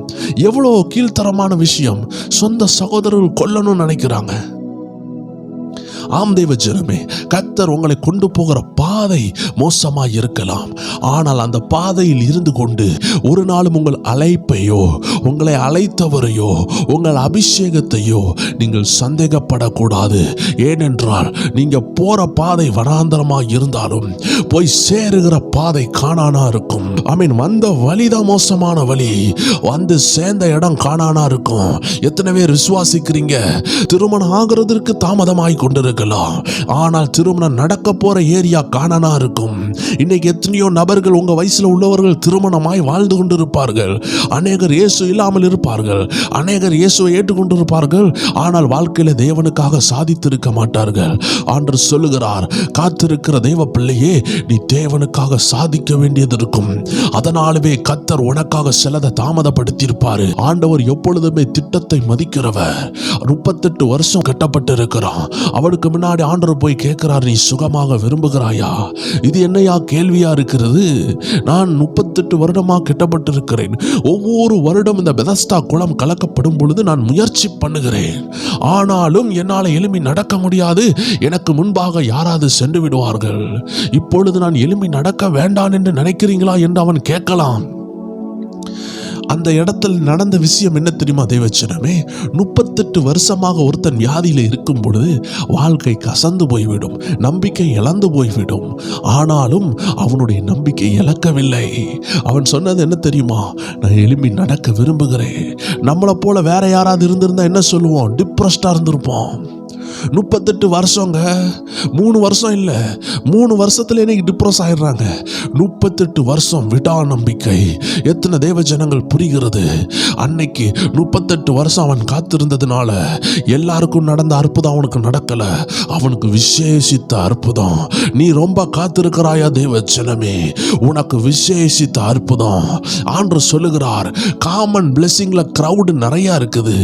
S1: எவ்வளவு கீழ்த்தரமான விஷயம். சொந்த சகோதரர்கள் கொல்லணும்னு நினைக்கிறாங்க. ஆம் தேவ ஜனமே, கர்த்தர் உங்களை கொண்டு போகிற பாதை மோசமாய் இருக்கலாம். ஆனால் அந்த பாதையில் இருந்து கொண்டு ஒரு நாளும் உங்கள் அழைப்பையோ, உங்களை அழைத்தவரையோ, உங்கள் அபிஷேகத்தையோ நீங்கள் சந்தேகப்படக்கூடாது. ஏனென்றால் நீங்க போற பாதை வனாந்தரமாய் இருந்தாலும் போய் சேருகிற பாதை கானானா இருக்கும். வந்த வழிதான் மோசமான வழி, வந்து சேர்ந்த இடம் கானானா இருக்கும். எத்தனை பேர் விசுவாசிக்கிறீங்க? திருமணம் ஆகிறதுக்கு தாமதமாய் கொண்டிருக்க, ஆனால் திருமணம் நடக்க போற ஏரியா கானானா இருக்கும். இன்னைக்கு எத்தனையோ நபர்கள் உங்க வயசுல உள்ளவர்கள் திருமணமாய் வாழ்ந்து கொண்டிருப்பார்கள். அநேகர் இயேசு இல்லாமல் இருப்பார்கள், அநேகர் இயேசுவை ஏற்றுக்கொண்டிருப்பார்கள். ஆனால் வாழ்க்கையில தேவனுக்காக சாதித்திருக்க மாட்டார்கள். ஆண்டவர் சொல்லுகிறார், காத்திருக்கிற தேவ பிள்ளையே, நீ தேவனுக்காக சாதிக்க வேண்டியது இருக்கும். அதனாலவே கர்த்தர் உனக்காக சிலதை தாமதப்படுத்தியிருப்பாரு. ஆண்டவர் எப்பொழுதுமே திட்டத்தை மதிக்கிறவர். 38 வருஷம் கட்டப்பட்டு இருக்கிறான். அவனுக்கு முன்னாடி ஆண்டவர் போய் கேட்கிறார், நீ சுகமாக விரும்புகிறாயா? இது என்னையா கேள்வியா இருக்கிறது? நான் 38 வருடமா கட்டப்பட்டு இருக்கிறேன். ஒவ்வொரு வருடம் இந்த பெதஸ்தா குளம் கலக்கப்படும் பொழுது நான் முயற்சி பண்ணுகிறேன். ஆனாலும் என்னால் எழும்பி நடக்க முடியாது. எனக்கு முன்பாக யாராவது சென்று விடுவார்கள். இப்பொழுது நான் எழும்பி நடக்க வேண்டாம் என்று நினைக்கிறீங்களா என்று அவன் கேட்கலாம். அந்த இடத்தில் நடந்த விஷயம் என்ன தெரியுமா தேவச்சனமே? 38 வருஷமாக ஒருத்தன் வியாதியில் இருக்கும் பொழுது வாழ்க்கை கசந்து போய்விடும், நம்பிக்கை இழந்து போய்விடும். ஆனாலும் அவனுடைய நம்பிக்கை இழக்கவில்லை. அவன் சொன்னது என்ன தெரியுமா? நான் எழும்பி நடக்க விரும்புகிறேன். நம்மளை போல வேற யாராவது இருந்திருந்தா என்ன சொல்லுவோம்? டிப்ரெஸ்டா இருந்திருப்போம். 38 வருஷங்க, 3 வருஷம் இல்லை, 3 வருஷத்துல இன்னைக்கு டிப்ரெஸ் ஆயிடுறாங்க. 38 வருஷம் விடா நம்பிக்கை. எத்தனை தேவ ஜனங்கள் புரிகிறது? அன்னைக்கு 38 வருஷம் அவன் காத்திருந்ததுனால எல்லாருக்கும் நடந்த அற்புதம் அவனுக்கு நடக்கல. அவனுக்கு விசேஷித்த அற்புதம். நீ ரொம்ப காத்திருக்கிறாயா தேவ ஜனமே? உனக்கு விசேஷித்த அற்புதம். ஆண்டவர் சொல்லுகிறார், காமன் பிளெஸிங்ல கிரவுட் நிறைய இருக்குது,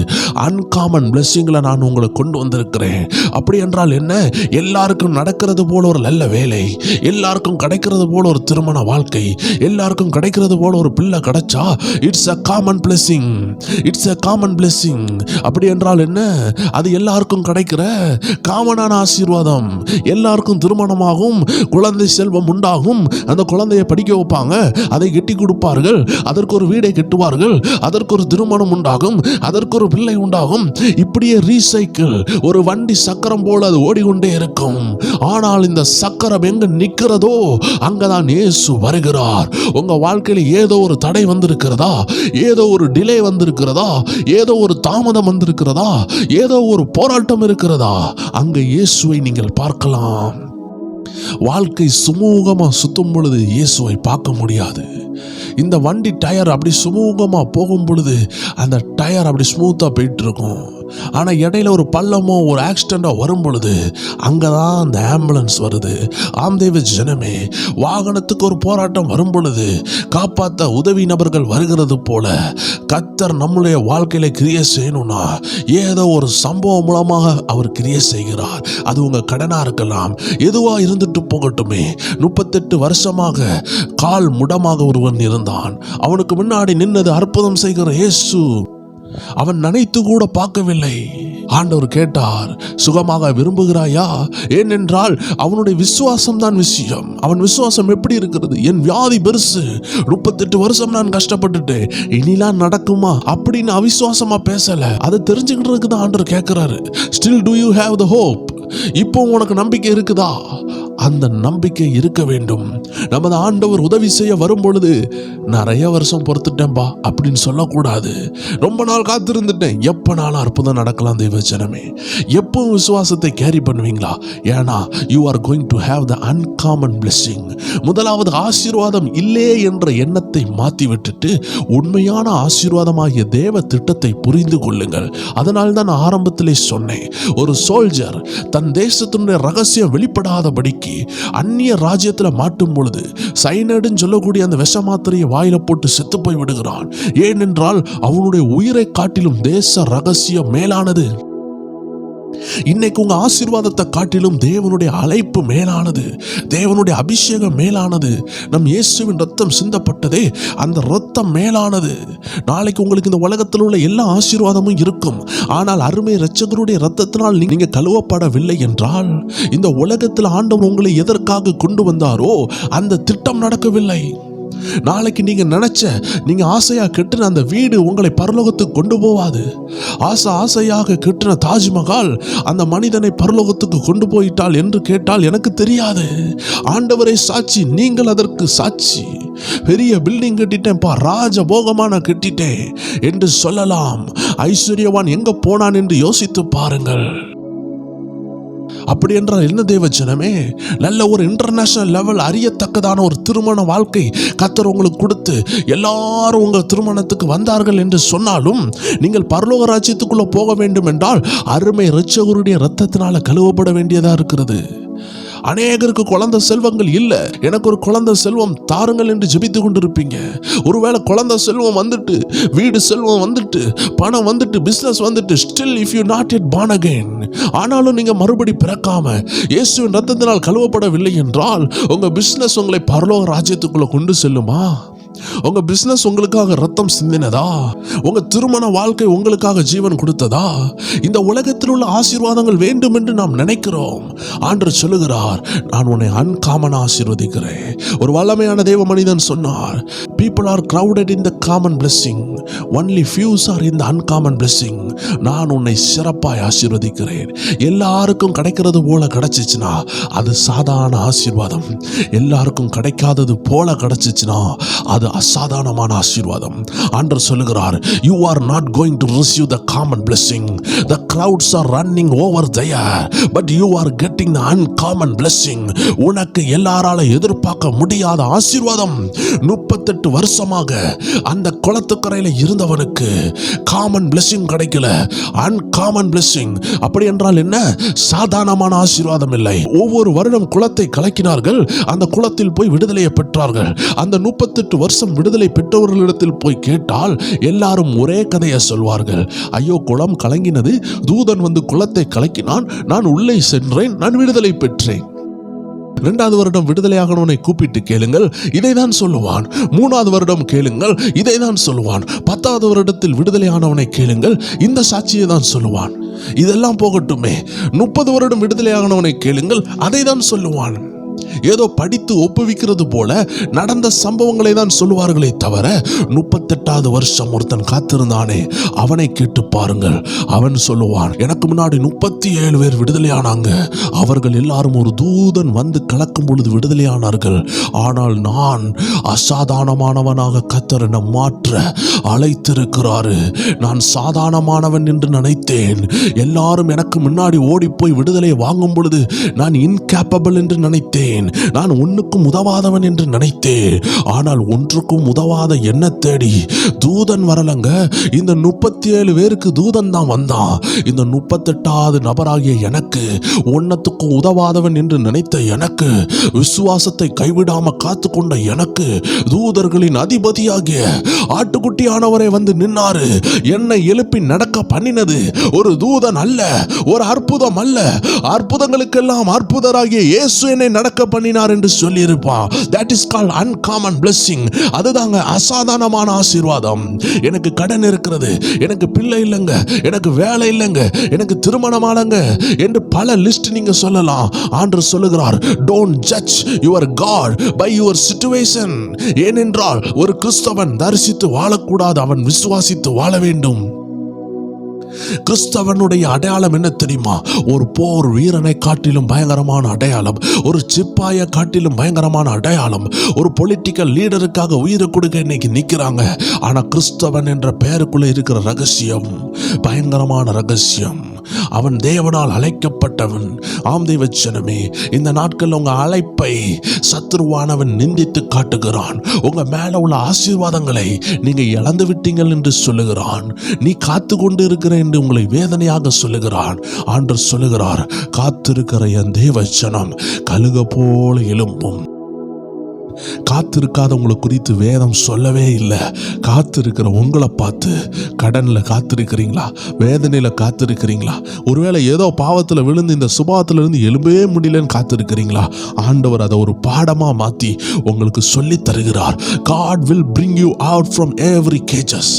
S1: அன்காமன் பிளெஸிங்ல நான் உங்களை கொண்டு வந்திருக்கிறேன். அப்படி என்றால் என்ன? எல்லாருக்கும் நடக்கிறது போல ஒரு நல்ல வேலை, எல்லாருக்கும் கிடைக்கிறது போல ஒரு திருமண வாழ்க்கை, எல்லாருக்கும் கிடைக்கிறது போல ஒரு பிள்ளை கிடைச்சா it's a common blessing. It's a common blessing. அப்படி என்றால் என்ன? அது எல்லாருக்கும் கிடைக்கிற காமனான ஆசீர்வாதம். எல்லாருக்கும் திருமணமாகும், குழந்தை செல்வம் உண்டாகும், அந்த குழந்தையை படிக்க வைப்பாங்க, அதை கட்டி கொடுப்பார்கள், அதற்கு ஒரு வீடை கட்டுவார்கள், அதற்கு ஒரு திருமணம் உண்டாகும், அதற்கு ஒரு பிள்ளை உண்டாகும். இப்படியே ரீசைக்கிள். ஒரு வண்டி சக்கரம் போல அது ஓடிக்கொண்டே இருக்கும். ஆனால் இந்த சக்கரம் எங்க நிற்கிறதோ அங்கதான் இயேசு வருகிறார். உங்க வாழ்க்கையில ஏதோ ஒரு தடை வந்திருக்கிறதா? ஏதோ ஒரு டிலே வந்திருக்கிறதா? ஏதோ ஒரு தாமதம் வந்திருக்கிறதா? ஏதோ ஒரு போராட்டம் இருக்கிறதா? அங்க இயேசுவை நீங்கள் பார்க்கலாம். வாழ்க்கை சுமூகமா சுத்தும் பொழுது இயேசுவை பார்க்க முடியாது. இந்த வண்டி டயர் அப்படி சுமூகமா போகும் பொழுது அந்த டயர் அப்படி ஸ்மூத்தா போயிட்டு இருக்கும். ஆனா இடையில ஒரு பள்ளமோ ஒரு ஆக்சிடென்டோ வரும் பொழுது அங்கதான் அந்த ஆம்புலன்ஸ் வருது. ஆம்தேவ ஜனமே, வாகனத்துக்கு ஒரு போராட்டம் வரும் பொழுது காப்பாற்ற உதவி நபர்கள் வருகிறது போல கர்த்தர் நம்முடைய வாழ்க்கையில கிரியை செய்யணும்னா ஏதோ ஒரு சம்பவம் மூலமாக அவர் கிரியை செய்கிறார். அது உங்க கடனா இருக்கலாம், எதுவா இருந்துட்டு போகட்டுமே. 38 வருஷமாக கால் முடமாக ஒருவன் இருந்தான். அவனுக்கு முன்னாடி நின்னது அற்புதம் செய்கிற இயேசு. அவன் நினைத்து கூட பார்க்கவில்லை. ஆண்டவர் கேட்டார், சுகமாக விரும்புகிறாயா? ஏனென்றால் அவனுடைய விசுவாசம் தான் விஷயம். அவன் விசுவாசம் எப்படி இருக்கிறது? என் வியாதி பெருசு, 38 வருஷம் நான் கஷ்டப்பட்டுட்டேன், இனிலாம் நடக்குமா அப்படின்னு அவிசுவாசமா பேசல. அதை தெரிஞ்சுக்கிறதுக்கு தான் ஆண்டவர் கேட்கிறாரு, still to you have the hope? இப்போ உனக்கு நம்பிக்கை இருக்குதா? அந்த நம்பிக்கை இருக்க வேண்டும். நமது ஆண்டவர் உதவி செய்ய வரும் பொழுது நிறைய வருஷம் பொறுத்துட்டேன்பா அப்படின்னு சொல்லக்கூடாது. ரொம்ப நாள் காத்திருந்துட்டேன், எப்பனாலும் அற்புதம் நடக்கலாம். தெய்வ ஜனமே, எப்பவும் விசுவாசத்தை கேரி பண்ணுவீங்களா? ஏன்னா you are going to have the uncommon blessing. முதலாவது ஆசீர்வாதம் இல்லே என்ற எண்ணத்தை மாற்றி விட்டுட்டு உண்மையான ஆசீர்வாதமாகிய தேவ திட்டத்தை புரிந்து கொள்ளுங்கள். அதனால் தான் ஆரம்பத்திலே சொன்னேன், ஒரு சோல்ஜர் தன் தேசத்தினுடைய ரகசியம் வெளிப்படாதபடிக்கு அந்நிய ராஜ்யத்துல மாட்டும் பொழுது சைனடுன்னு சொல்லக்கூடிய அந்த விஷ மாத்திரையை வாயில போட்டு செத்து போய் விடுகிறான். ஏனென்றால் அவனுடைய உயிரை காட்டிலும் தேச ரகசியம் மேலானது. இன்னைக்கு உங்க ஆசீர்வாதத்தை காட்டிலும் தேவனுடைய அழைப்பு மேலானது, தேவனுடைய அபிஷேகம் மேலானது. நம் இயேசுவின் ரத்தம் சிந்தப்பட்டதே, அந்த ரத்தம் மேலானது. நாளைக்கு உங்களுக்கு இந்த உலகத்தில் உள்ள எல்லா ஆசீர்வாதமும் இருக்கும். ஆனால் அருமை இரட்சகருடைய ரத்தத்தினால் நீங்க கழுவப்படவில்லை என்றால் இந்த உலகத்தில் ஆண்டவர் உங்களை எதற்காக கொண்டு வந்தாரோ அந்த திட்டம் நடக்கவில்லை. நாளைக்கு நீங்க ஆசையா கட்டின அந்த வீடு உங்களை பரலோகத்துக்கு கொண்டு போவாது. ஆசையாக கட்டின தாஜ்மஹால் அந்த மனிதனை பரலோகத்துக்கு கொண்டு போயிட்டால் என்று கேட்டால் எனக்கு தெரியாது. ஆண்டவரை சாட்சி, நீங்கள் அதற்கு சாட்சி. பெரிய பில்டிங் கட்டிட்டேன்ப்பா, ராஜபோகமா நான் கட்டிட்டேன் என்று சொல்லலாம். ஐஸ்வர்யவான் எங்க போனான் என்று யோசித்து பாருங்கள். அப்படி என்றால் என்ன தேவ ஜனமே? நல்ல ஒரு இன்டர்நேஷனல் லெவல் அறியத்தக்கதான ஒரு திருமண வாழ்க்கை கர்த்தர் உங்களுக்கு கொடுத்து எல்லாரும் உங்கள் திருமணத்துக்கு வந்தார்கள் என்று சொன்னாலும் நீங்கள் பரலோக ராஜ்யத்துக்குள்ள போக வேண்டும் என்றால் அருமை இரட்சகருடைய இரத்தத்தினால கழுவப்பட வேண்டியதா இருக்கிறது. அநேகருக்கு குழந்தை செல்வங்கள் இல்லை, எனக்கு ஒரு குழந்தை செல்வம் தாருங்கள் என்று ஜெபித்து கொண்டிருப்பீங்க. ஒருவேளை குழந்தை செல்வம் வந்துட்டு, வீடு செல்வம் வந்துட்டு, பணம் வந்துட்டு, பிசினஸ் வந்துட்டு, still if you not yet born again, ஆனாலும் நீங்க மறுபடி பிறக்காம இயேசுவின் ரத்தத்தினால் கழுவப்படவில்லை என்றால் உங்க பிசினஸ் உங்களை பரலோக ராஜ்யத்துக்குள்ள கொண்டு செல்லுமா? உங்க பிசினஸ் உங்களுக்காக ரத்தம் சிந்தினதா? உங்க திருமண வாழ்க்கை உங்களுக்காக ஜீவன் கொடுத்ததா? இந்த உலகத்தில் உள்ள ஆசீர்வாதங்கள் வேண்டும் என்று நாம் நினைக்கிறோம். ஆண்டவர் சொல்லுகிறார், நான் உன்னை அன்காமனா ஆசீர்வதிக்கிறேன். ஒரு வல்லமையான தேவ மனிதன் சொன்னார், people are crowded in the common blessing, only few are in the uncommon blessing. நான் உன்னை சிறப்பாய் ஆசீர்வதிக்கிறேன். எல்லாருக்கும் கிடைக்கிறது போல கிடைச்சிச்சுன்னா அது சாதாரண ஆசீர்வாதம். எல்லாருக்கும் கிடைக்காதது போல கிடைச்சிச்சுன்னா அது அசாதாரணமான ஆசீர்வாதம். ஆண்டவர் சொல்லுகிறார், you are not going to receive the common blessing. The crowds are running over there, but you are getting the uncommon blessing. உனக்கு எல்லாரால எதிர்பார்க்க முடியாத ஆசீர்வாதம். 38 வருஷமாக அந்த குளத்துக்கரையில இருந்தவனுக்கு காமன் பிளெஸிங் கிடைக்கல, அன்காமன் பிளெஸிங். அப்படி என்றால் என்ன? சாதாரணமான ஆசீர்வாதம் இல்லை. ஒவ்வொரு வருடம் குளத்தை கலக்கினார்கள், அந்த குளத்தில் போய் விடுதலையை பெற்றார்கள். அந்த 38 வருஷம் விடுதலை பெற்றவர்களிடத்தில் போய் கேட்டால் எல்லாரும் ஒரே கதையை சொல்வார்கள். ஐயோ, குளம் கலங்கினது, தூதன் வந்து குளத்தை கலக்கினான், நான் உள்ளே சென்றேன், நான் விடுதலை பெற்றேன். 2வது வருடம் விடுதலையாகனவனை கூப்பிட்டு கேளுங்கள், இதை தான் சொல்லுவான். 3வது வருடம் கேளுங்கள், இதை தான் சொல்லுவான். 10வது வருடத்தில் விடுதலையானவனை கேளுங்கள், இந்த சாட்சியை தான் சொல்லுவான். இதெல்லாம் போகட்டுமே, 30 வருடம் விடுதலையாகனவனை கேளுங்கள், அதை தான் சொல்லுவான். ஏதோ படித்து ஒப்புவிக்கிறது போல நடந்த சம்பவங்களை தான் சொல்லுவார்களே தவிர 38வது வருஷம் ஒருத்தன் காத்திருந்தானே, அவனை கேட்டு பாருங்கள். அவன் சொல்லுவான், எனக்கு முன்னாடி 37 பேர் விடுதலையானாங்க, அவர்கள் எல்லாரும் ஒரு தூதன் வந்து கலக்கும் பொழுது விடுதலையானார்கள். ஆனால் நான் அசாதாரணமானவனாக கர்த்தர் என்னை மாற்ற அழைத்திருக்கிறாரு. நான் சாதாரணமானவன் என்று நினைத்தேன். எல்லாரும் எனக்கு முன்னாடி ஓடி போய் விடுதலை வாங்கும் பொழுது நான் இன்கேப்பபிள் என்று நினைத்தேன். நான் ஒன்றுக்கும் உதவாதவன் என்று நினைத்தேன். ஆனால் ஒன்றுக்கும் உதவாத என்ன தேடி தூதன் வரலங்க. இந்த 37 பேருக்கு தூதன் தான் வந்தான். இந்த 38வது நபராகிய எனக்கு, ஒன்னத்துக்கும் உதவாதவன் என்று நினைத்த எனக்கு, விசுவாசத்தை கைவிடாம காத்து கொண்ட எனக்கு, தூதர்களின் அதிபதியாகிய ஆட்டுக்குட்டியானவரை வந்து நின்னாரு. என்னை எழுப்பி நடக்க பண்ணினது ஒரு தூதன் அல்ல, ஒரு அற்புதம் அல்ல. அற்புதங்களுக்கெல்லாம் அற்புதராகிய இயேசு என்னை நடக்க பண்ணினார் என்று சொல்லி இருப்பான். That is called uncommon blessing. அதுதாங்க அசாதாரணமான ஆசீர்வாதம். எனக்கு கடன் இருக்கிறது, எனக்கு பிள்ளை இல்லைங்க, எனக்கு வேலை இல்லைங்க, எனக்கு திருமணம் ஆலங்க என்று பல லிஸ்ட் நீங்க சொல்லலாம். ஆண்டவர் சொல்லுகிறார், don't judge your God by your situation. ஏனென்றால் ஒரு கிறிஸ்தவன் தரிசித்து வாழக்கூடாது, அவன் விசுவாசித்து வாழ வேண்டும். கிறிஸ்தவனுடைய அடையாளம் என்ன தெரியுமா? ஒரு போர் வீரனை காட்டிலும் பயங்கரமான அடையாளம், ஒரு சிப்பாயை காட்டிலும் பயங்கரமான அடையாளம். ஒரு பொலிட்டிக்கல் லீடருக்காக உயிரை கொடுக்க இன்னைக்கு நிற்கிறாங்க. ஆனா கிறிஸ்தவன் என்ற பெயருக்குள்ள இருக்கிற ரகசியம் பயங்கரமான ரகசியம். அவன் தேவனால் அழைக்கப்பட்டவன். ஆம் தேவச்சனமே, இந்த நாட்கள் உங்க அழைப்பை சத்துருவானவன் நிந்தித்து காட்டுகிறான். உங்க மேல உள்ள ஆசீர்வாதங்களை நீங்க இழந்து விட்டீங்கள் என்று சொல்லுகிறான். நீ காத்து கொண்டு இருக்கிற என்று உங்களை வேதனையாக சொல்லுகிறான். ஆண்டவர் சொல்லுகிறார், காத்திருக்கிற என் தேவச்சனம் கழுக போல எழும்பும். காத்திருக்காதவங்களை குறித்து வேதம் சொல்லவே இல்லை. காத்திருக்கிற உங்களை பார்த்து, கடன்ல காத்திருக்கிறீங்களா? வேதனையில காத்திருக்கிறீங்களா? ஒருவேளை ஏதோ பாவத்தில் விழுந்து இந்த சுபாவத்தில் இருந்து எழும்பவே முடியலன்னு காத்திருக்கிறீங்களா? ஆண்டவர் அதை ஒரு பாடமா மாத்தி உங்களுக்கு சொல்லி தருகிறார். God will bring you out from every cages.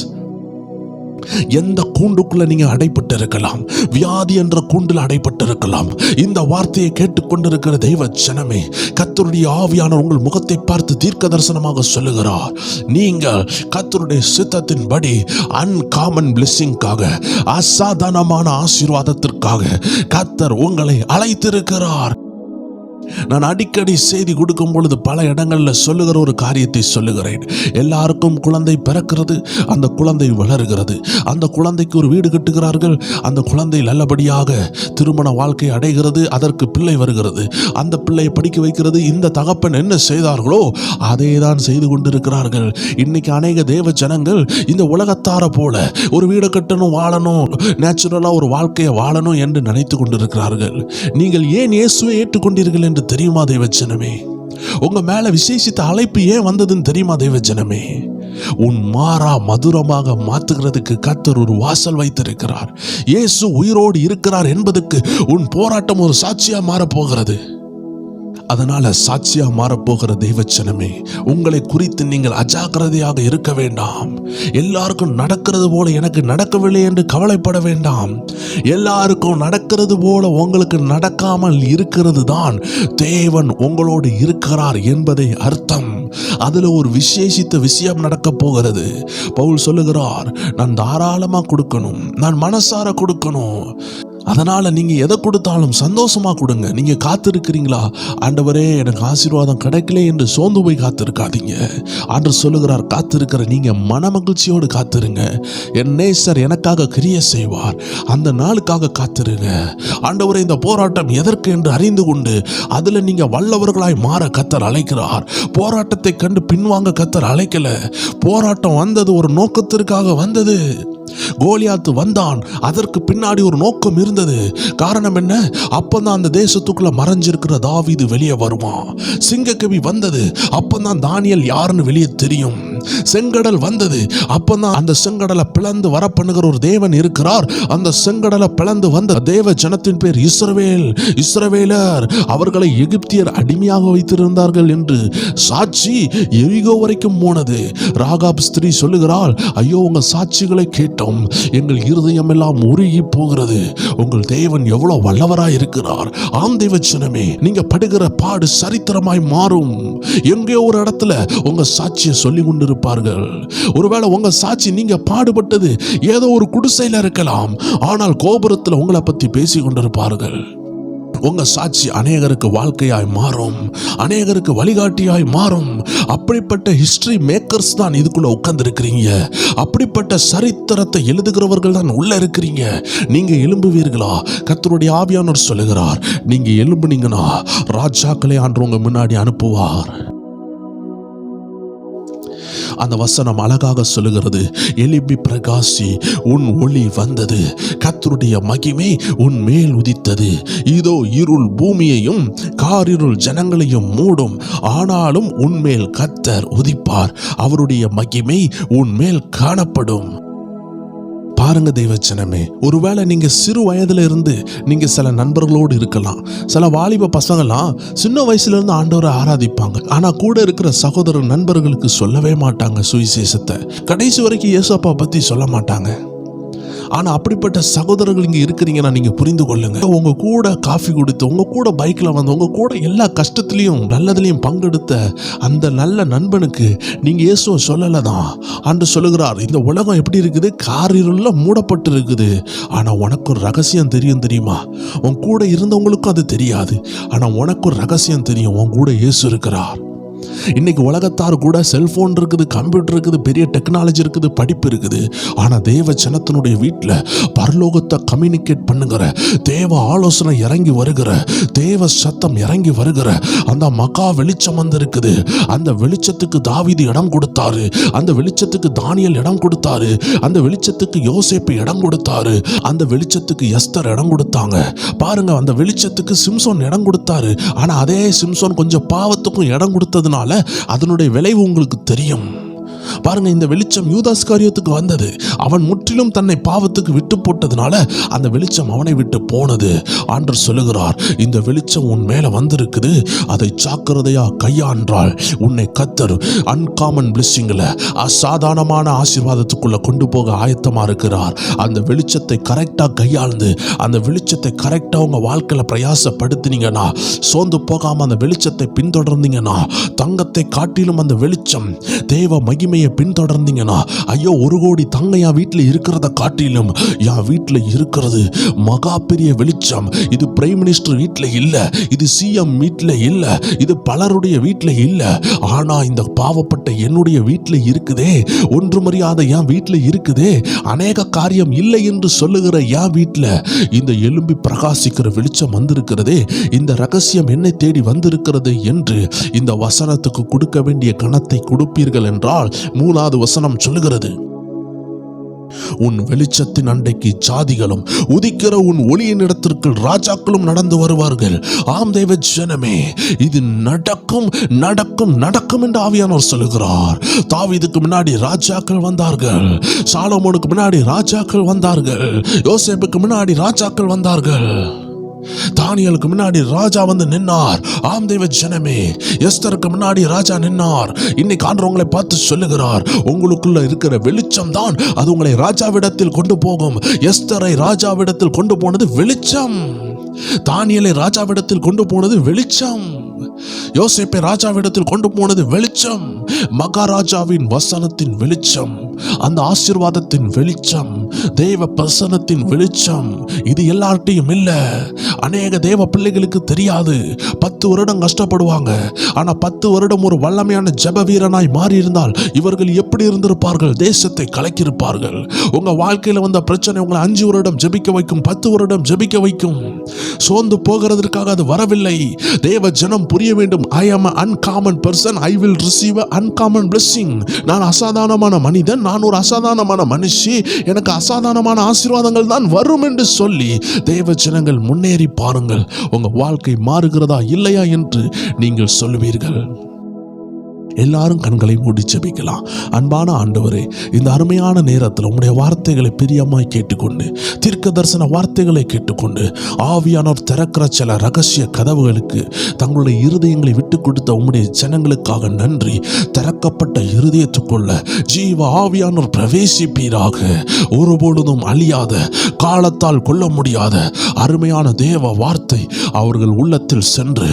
S1: எந்த கூண்டுக்குள்ள நீங்க அடைப்பட்டு இருக்கலாம், வியாதி என்ற கூண்டில் அடைப்பட்டு இருக்கலாம். இந்த வார்த்தையை கேட்டுக்கொண்டிருக்கிற தெய்வ ஜனமே, கர்த்தருடைய ஆவியானவர் உங்கள் முகத்தை பார்த்து தீர்க்க தரிசனமாக சொல்லுகிறார். நீங்கள் கர்த்தருடைய சித்தத்தின்படி அன்காமன் பிளெஸிங்காக, அசாதாரணமான ஆசீர்வாதத்திற்காக கர்த்தர் உங்களை அழைத்திருக்கிறார். நான் அடிக்கடி செய்தி கொடுக்கும் பொழுது பல இடங்களில் சொல்லுகிற ஒரு காரியத்தை சொல்லுகிறேன். எல்லாருக்கும் குழந்தை பிறக்கிறது, அந்த குழந்தை வளர்கிறது, அந்த குழந்தைக்கு ஒரு வீடு கட்டுகிறார்கள், அந்த குழந்தை நல்லபடியாக திருமண வாழ்க்கை அடைகிறது, அதற்கு பிள்ளை வருகிறது, அந்த பிள்ளையை படிக்க வைக்கிறது. இந்த தகப்பன் என்ன செய்தார்களோ அதை தான் செய்து கொண்டிருக்கிறார்கள். இன்னைக்கு அநேக தேவ ஜனங்கள் இந்த உலகத்தார போல ஒரு வீடு கட்டணும், வாழணும், நேச்சுரலா ஒரு வாழ்க்கையை வாழணும் என்று நினைத்து கொண்டிருக்கிறார்கள். நீங்கள் ஏன் இயேசுவை ஏற்றுக்கொண்டீர்கள் என்று என்று தெரியுமா தேவஜனமே? உங்க மேல விசேஷித்த அழைப்பு ஏன் வந்ததுன்னு தெரியுமா தேவஜனமே? உன் மாறா மதுரமாக மாத்துகிறதுக்கு கர்த்தர் ஒரு வாசல் வைத்திருக்கிறார். இயேசு உயிரோடு இருக்கிறார் என்பதற்கு உன் போராட்டம் ஒரு சாட்சியா மாறப்போகிறது. அதனால சாட்சியா மாறப்போகிற தெய்வச்சனமே, உங்களை குறித்து நீங்கள் அஜாக்கிரதையாக இருக்க வேண்டாம். எல்லாருக்கும் நடக்கிறது போல எனக்கு நடக்கவில்லை என்று கவலைப்பட வேண்டாம். எல்லாருக்கும் நடக்கிறது போல உங்களுக்கு நடக்காமல் இருக்கிறது தான் தேவன் உங்களோடு இருக்கிறார் என்பதை அர்த்தம். அதுல ஒரு விசேஷித்த விஷயம் நடக்க போகிறது. பவுல் சொல்லுகிறார், நான் தாராளமா கொடுக்கணும், நான் மனசார கொடுக்கணும். அதனால நீங்க எதை கொடுத்தாலும் சந்தோஷமா கொடுங்க. நீங்க காத்திருக்கிறீங்களா, ஆண்டவரே எனக்கு ஆசீர்வாதம் கிடைக்கல என்று சோர்ந்து போய் காத்திருக்காதீங்க. ஆண்டவர் சொல்லுகிறார், காத்திருக்கிற நீங்க மன மகிழ்ச்சியோடு காத்திருங்க. என் நேசர் எனக்காக கிரியை செய்வார், அந்த நாளுக்காக காத்திருங்க. ஆண்டவரே, இந்த போராட்டம் எதற்கு என்று அறிந்து கொண்டு அதுல நீங்க வல்லவர்களாய் மாற கர்த்தர் அழைக்கிறார். போராட்டத்தை கண்டு பின்வாங்க கர்த்தர் அழைக்கல. போராட்டம் வந்தது ஒரு நோக்கத்திற்காக வந்தது. கோலியாத்து வந்தான், அதற்கு பின்னாடி ஒரு நோக்கம் இருந்தது. காரணம் என்ன? அப்பதான் அந்த தேசத்துக்குள்ள மறைஞ்சிருக்கிற தாவீது வெளியே வருவான். சிங்கக்கவி வந்தது, அப்பதான் தானியேல் யாருன்னு வெளியே தெரியும். செங்கடல் வந்தது, அப்பதான் அந்த செங்கடலை பிளந்து வர பண்ணுகிற ஒரு தேவன் இருக்கிறார். அந்த செங்கடலை பிளந்து வந்த தேவ ஜனத்தின் பேர் இஸ்ரவேல், இஸ்ரவேலர். அவர்களை எகிப்தியர் அடிமையாக வைத்திருந்தார்கள் என்று சாட்சி எரிகோ வரைக்கும் போனது. ராகாப் ஸ்திரீ சொல்லுகிறாள், ஐயோ உங்க சாட்சிகளை கேட்டோம், எங்கள் இருதயம் எல்லாம் உருகி போகிறது. உங்கள் தேவன் எவ்வளவு வல்லவராய் இருக்கிறார். ஆம் தேவஜனமே, நீங்க படுகிற பாடு சரித்திரமாய் மாறும். எங்கேயோ ஒரு இடத்துல உங்க சாட்சியை சொல்லி கொண்டிருப்பார்கள். ஒருவேளை உங்க சாட்சி நீங்க பாடுபட்டது ஏதோ ஒரு குடிசையில இருக்கலாம், ஆனால் கோபுரத்தில் உங்களை பத்தி பேசி கொண்டிருப்பார்கள். உங்க சாட்சி அநேகருக்கு வாழ்க்கையாய் மாறும், அநேகருக்கு வழிகாட்டியாய் மாறும். அப்படிப்பட்ட ஹிஸ்டரி மேக்கர்ஸ் தான் இதுக்குள்ள உட்கார்ந்து இருக்கிறீங்க. அப்படிப்பட்ட சரித்திரத்தை எழுதுகிறவர்கள் தான் உள்ள இருக்கிறீங்க. நீங்க எழும்புவீர்களா? கர்த்தருடைய ஆவியானவர் சொல்லுகிறார், நீங்க எழும்புனீங்கன்னா ராஜாக்களே ஆண்டு உங்க முன்னாடி அனுப்புவார். அந்த வசனம் அழகாக சொல்லுகிறது, எலிம்பி பிரகாசி, உன் ஒளி வந்தது, கர்த்தருடைய மகிமை உன் மேல் உதித்தது. இதோ இருள் பூமியையும் காரிருள் ஜனங்களையும் மூடும், ஆனாலும் உன்மேல் கர்த்தர் உதிப்பார், அவருடைய மகிமை உன் மேல் காணப்படும். பாருங்க தெய்வச்சனமே, ஒருவேளை நீங்க சிறு வயதுல இருந்து நீங்க சில நண்பர்களோடு இருக்கலாம். சில வாலிப பசங்கள்லாம் சின்ன வயசுல இருந்து ஆண்டவரை ஆராதிப்பாங்க. ஆனா கூட இருக்கிற சகோதர நண்பர்களுக்கு சொல்லவே மாட்டாங்க சுவிசேஷத்தை. கடைசி வரைக்கும் இயேசுப்பா பத்தி சொல்ல மாட்டாங்க. ஆனா அப்படிப்பட்ட சகோதரர்கள் இங்க இருக்கிறீங்கன்னா நீங்க புரிந்து கொள்ளுங்க. உங்க கூட காஃபி கொடுத்து, உங்க கூட பைக்ல வந்து, உங்க கூட எல்லா கஷ்டத்திலையும் நல்லதுலையும் பங்கெடுத்த அந்த நல்ல நண்பனுக்கு நீங்க இயேசுவை சொல்லலதான். ஆண்டு சொல்லுகிறார், இந்த உலகம் எப்படி இருக்குது, காரிருள்ல மூடப்பட்டு இருக்குது. ஆனா உனக்கு ஒரு ரகசியம் தெரியும் தெரியுமா? உன் கூட இருந்தவங்களுக்கும் அது தெரியாது. ஆனா உனக்கு ஒரு ரகசியம் தெரியும், உன் கூட இயேசு இருக்கிறார். இன்னைக்கு உலகத்தார் கூட செல்போன் இருக்குது, கம்ப்யூட்டர் இருக்குது, பெரிய டெக்னாலஜி இருக்குது, படிப்பு இருக்குது. ஆனா தேவ ஜனத்தினுடைய வீட்டில் பரலோகத்தை கம்யூனிகேட் பண்ணுகிற, தேவ ஆலோசனை இறங்கி வருகிற, தேவ சத்தம் இறங்கி வருகிற அந்த மகா வெளிச்சம் வந்து இருக்குது. அந்த வெளிச்சத்துக்கு தாவீது இடம் கொடுத்தாரு, அந்த வெளிச்சத்துக்கு தானியேல் இடம் கொடுத்தாரு, அந்த வெளிச்சத்துக்கு யோசேப்பு இடம் கொடுத்தாரு, அந்த வெளிச்சத்துக்கு எஸ்தர் இடம் கொடுத்தாங்க. பாருங்க, அந்த வெளிச்சத்துக்கு சிம்சோன் இடம் கொடுத்தாரு. ஆனா அதே சிம்சோன் கொஞ்சம் பாவத்துக்கும் இடம் கொடுத்ததுனால அதனுடைய விளைவு உங்களுக்கு தெரியும். பாருங்க, இந்த வெளிச்சம் யூதாஸ்காரியத்துக்கு வந்தது. அவன் முற்றிலும் தன்னை பாவத்துக்கு விட்டு போட்டதுனால அந்த வெளிச்சம் அவனை விட்டு போனது. ஆண்டவர் சொல்லுகிறார், இந்த வெளிச்சம் உன் மேல வந்திருக்குது, அதை ஜாக்கிரதையா கையாண்டால் உன்னை கர்த்தர் அன்காமன் பிளெஸிங்ல, அசாதாரணமான ஆசீர்வாதத்துக்குள்ள கொண்டு போக ஆயத்தமா இருக்கிறார். அந்த வெளிச்சத்தை கரெக்டா கையாண்டு, அந்த வெளிச்சத்தை கரெக்டா உங்க வாழ்க்கையில பிரயாசப்படுத்தினீங்கன்னா, சோர்ந்து போகாம அந்த வெளிச்சத்தை பின்தொடர்ந்தீங்கன்னா, தங்கத்தை காட்டிலும் அந்த வெளிச்சம் தேவ மகிமையை பின்தொடர்ந்தீங்கன்னா, ஐயோ 1 கோடி தங்கம் என் வீட்டில் இருக்கிறத காட்டிலும் என் வீட்டில் இருக்கிறது மகா பெரிய வெளிச்சம். இது பிரைம் மினிஸ்டர் வீட்டில் இல்ல, இது சிஎம் வீட்டில் இல்ல, இது பலருடைய வீட்டில் இல்ல, ஆனா இந்த பாவப்பட்ட என்னுடைய வீட்டில் இருக்குதே, ஒன்றுமறியாத என் வீட்டில் இருக்குதே, அநேக காரியம் இல்லை என்று சொல்லுகிற என் வீட்டில் இந்த எழும்பி பிரகாசிக்கிற வெளிச்சம் வந்திருக்கிறதே, இந்த ரகசியம் என்னை தேடி வந்திருக்கிறது என்று இந்த வசனத்துக்கு கொடுக்க வேண்டிய கணத்தை கொடுப்பீர்கள் என்றால் 3வது வசனம் சொல்லுகிறது, உன் வெளிச்சத்தின் அண்டைக்கு ஜாதிகளும் உதிக்கிற உன் ஒளியின் இடத்திற்கு ராஜாக்களும் நடந்து வருவார்கள். ஆம் தேவ ஜனமே, இது நடக்கும் நடக்கும் நடக்கும் என்று ஆவியானவர் சொல்லுகிறார். தாவீதுக்கு முன்னாடி ராஜாக்கள் வந்தார்கள், சாலமோனுக்கு முன்னாடி ராஜாக்கள் வந்தார்கள், யோசேப்புக்கு முன்னாடி ராஜாக்கள் வந்தார்கள், தானியலுக்கு முன்னாடி ராஜா வந்து நின்னார். ஆம் தேவ ஜனமே, எஸ்தருக்கு முன்னாடி ராஜா நின்னார். இன்னைக்கு ஆண்டவங்களை பார்த்து சொல்லுகிறார், உங்களுக்குள்ள இருக்கிற வெளிச்சம் தான் அது உங்களை ராஜாவிடத்தில் கொண்டு போகும். எஸ்தரை ராஜாவிடத்தில் கொண்டு போனது வெளிச்சம், தானியலை ராஜாவிடத்தில் கொண்டு போனது வெளிச்சம், யோசேப்பை ராஜாவிடத்தில் கொண்டு போனது வெளிச்சம். மகாராஜாவின் வசனத்தின் வெளிச்சம், அந்த ஆசீர்வாதத்தின் வெளிச்சம், தேவ பிரசன்னத்தின் வெளிச்சம், இது எல்லார்ட்டையும் இல்ல. அநேக தேவ பிள்ளைகளுக்கு தெரியாது. 10 வருடம் கஷ்டப்படுவாங்க. ஆனா 10 வருடம் ஒரு வல்லமையான ஜெப வீரனாய் மாறி இருந்தால் இவர்கள் எப்படி இருந்திருப்பார்கள்? தேசத்தை கலக்கியிருப்பார்கள். உங்க வாழ்க்கையில வந்த பிரச்சனை உங்களை 5 வருடம் ஜெபிக்க வைக்கும், 10 வருடம் ஜெபிக்க வைக்கும். சோர்ந்து போகிறதற்காக அது வரவில்லை. தேவ ஜனம் புரிய வேண்டும். I am an uncommon person, I will receive an uncommon blessing. நான் அசாதாரணமான மனிதன், நான் ஒரு அசாதாரணமான மனுஷி, எனக்கு அசாதாரணமான ஆசீர்வாதங்கள் தான் வரும் என்று சொல்லி தேவ ஜனங்கள் முன்னேறி பாருங்கள். உங்க வாழ்க்கை மாறுகிறதா இல்லையா என்று நீங்கள் சொல்லுவீர்கள். எல்லாரும் கண்களை மூடி ஜெபிக்கலாம். அன்பான ஆண்டவரே, இந்த அருமையான நேரத்தில் உம்முடைய வார்த்தைகளை பிரியமாய் கேட்டுக்கொண்டு, தீர்க்க தரிசன வார்த்தைகளை கேட்டுக்கொண்டு, ஆவியானோர் திறக்கிற சில ரகசிய கதவுகளுக்கு தங்களுடைய இருதயங்களை விட்டு கொடுத்த உம்முடைய ஜனங்களுக்காக நன்றி. திறக்கப்பட்ட இருதயத்துக்குள்ள ஜீவ ஆவியானோர் பிரவேசிப்பீராக. ஒருபொழுதும் அழியாத, காலத்தால் கொல்ல முடியாத அருமையான தேவ வார்த்தை அவர்கள் உள்ளத்தில் சென்று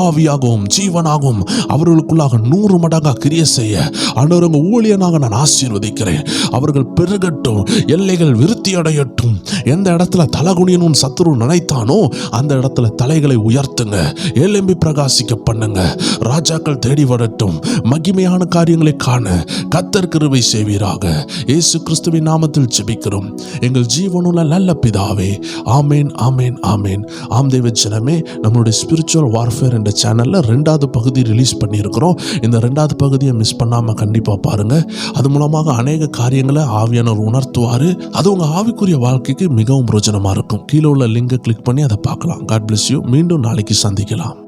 S1: ஆவியாகவும் ஜீவனாகவும் அவர்களுக்குள்ளாக 100 மடங்கா கிரியை செய்ய ஆண்டவரங்க ஊழியனாக நான் ஆசீர்வதிக்கிறேன். அவர்கள் பெருகட்டும், எல்லைகள் விருத்தி அடையட்டும். எந்த இடத்துல தலகுனியனும் சத்துரு நினைத்தானோ அந்த இடத்துல தலைகளை உயர்த்துங்க, எழும்பி பிரகாசிக்க பண்ணுங்க. ராஜாக்கள் தேடி வரட்டும், மகிமையான காரியங்களை காண கர்த்தர் கிருபை செய்வீராக. இயேசு கிறிஸ்துவின் நாமத்தில் ஜெபிக்கிறோம் எங்கள் ஜீவனுள்ள நல்ல பிதாவே. ஆமேன், ஆமேன், ஆமேன். ஆம் தேவ ஜனமே, நம்மளுடைய ஸ்பிரிச்சுவல் வார்ஃபேர் என்ற சேனல்ல 2வது பகுதி ரிலீஸ் பண்ணியிருக்கிறோம். இந்த 2வது பகுதியை மிஸ் பண்ணாம கண்டிப்பா பாருங்க. அது மூலமாக அநேக காரியங்களை ஆவியானவர் உணர்த்துவாரு. அது உங்க ஆவிக்குரிய வாழ்க்கைக்கு மிகவும் பிரயோஜனமா இருக்கும். கீழே உள்ள லிங்கை கிளிக் பண்ணி அதை பார்க்கலாம். God bless you. மீண்டும் நாளைக்கு சந்திக்கலாம்.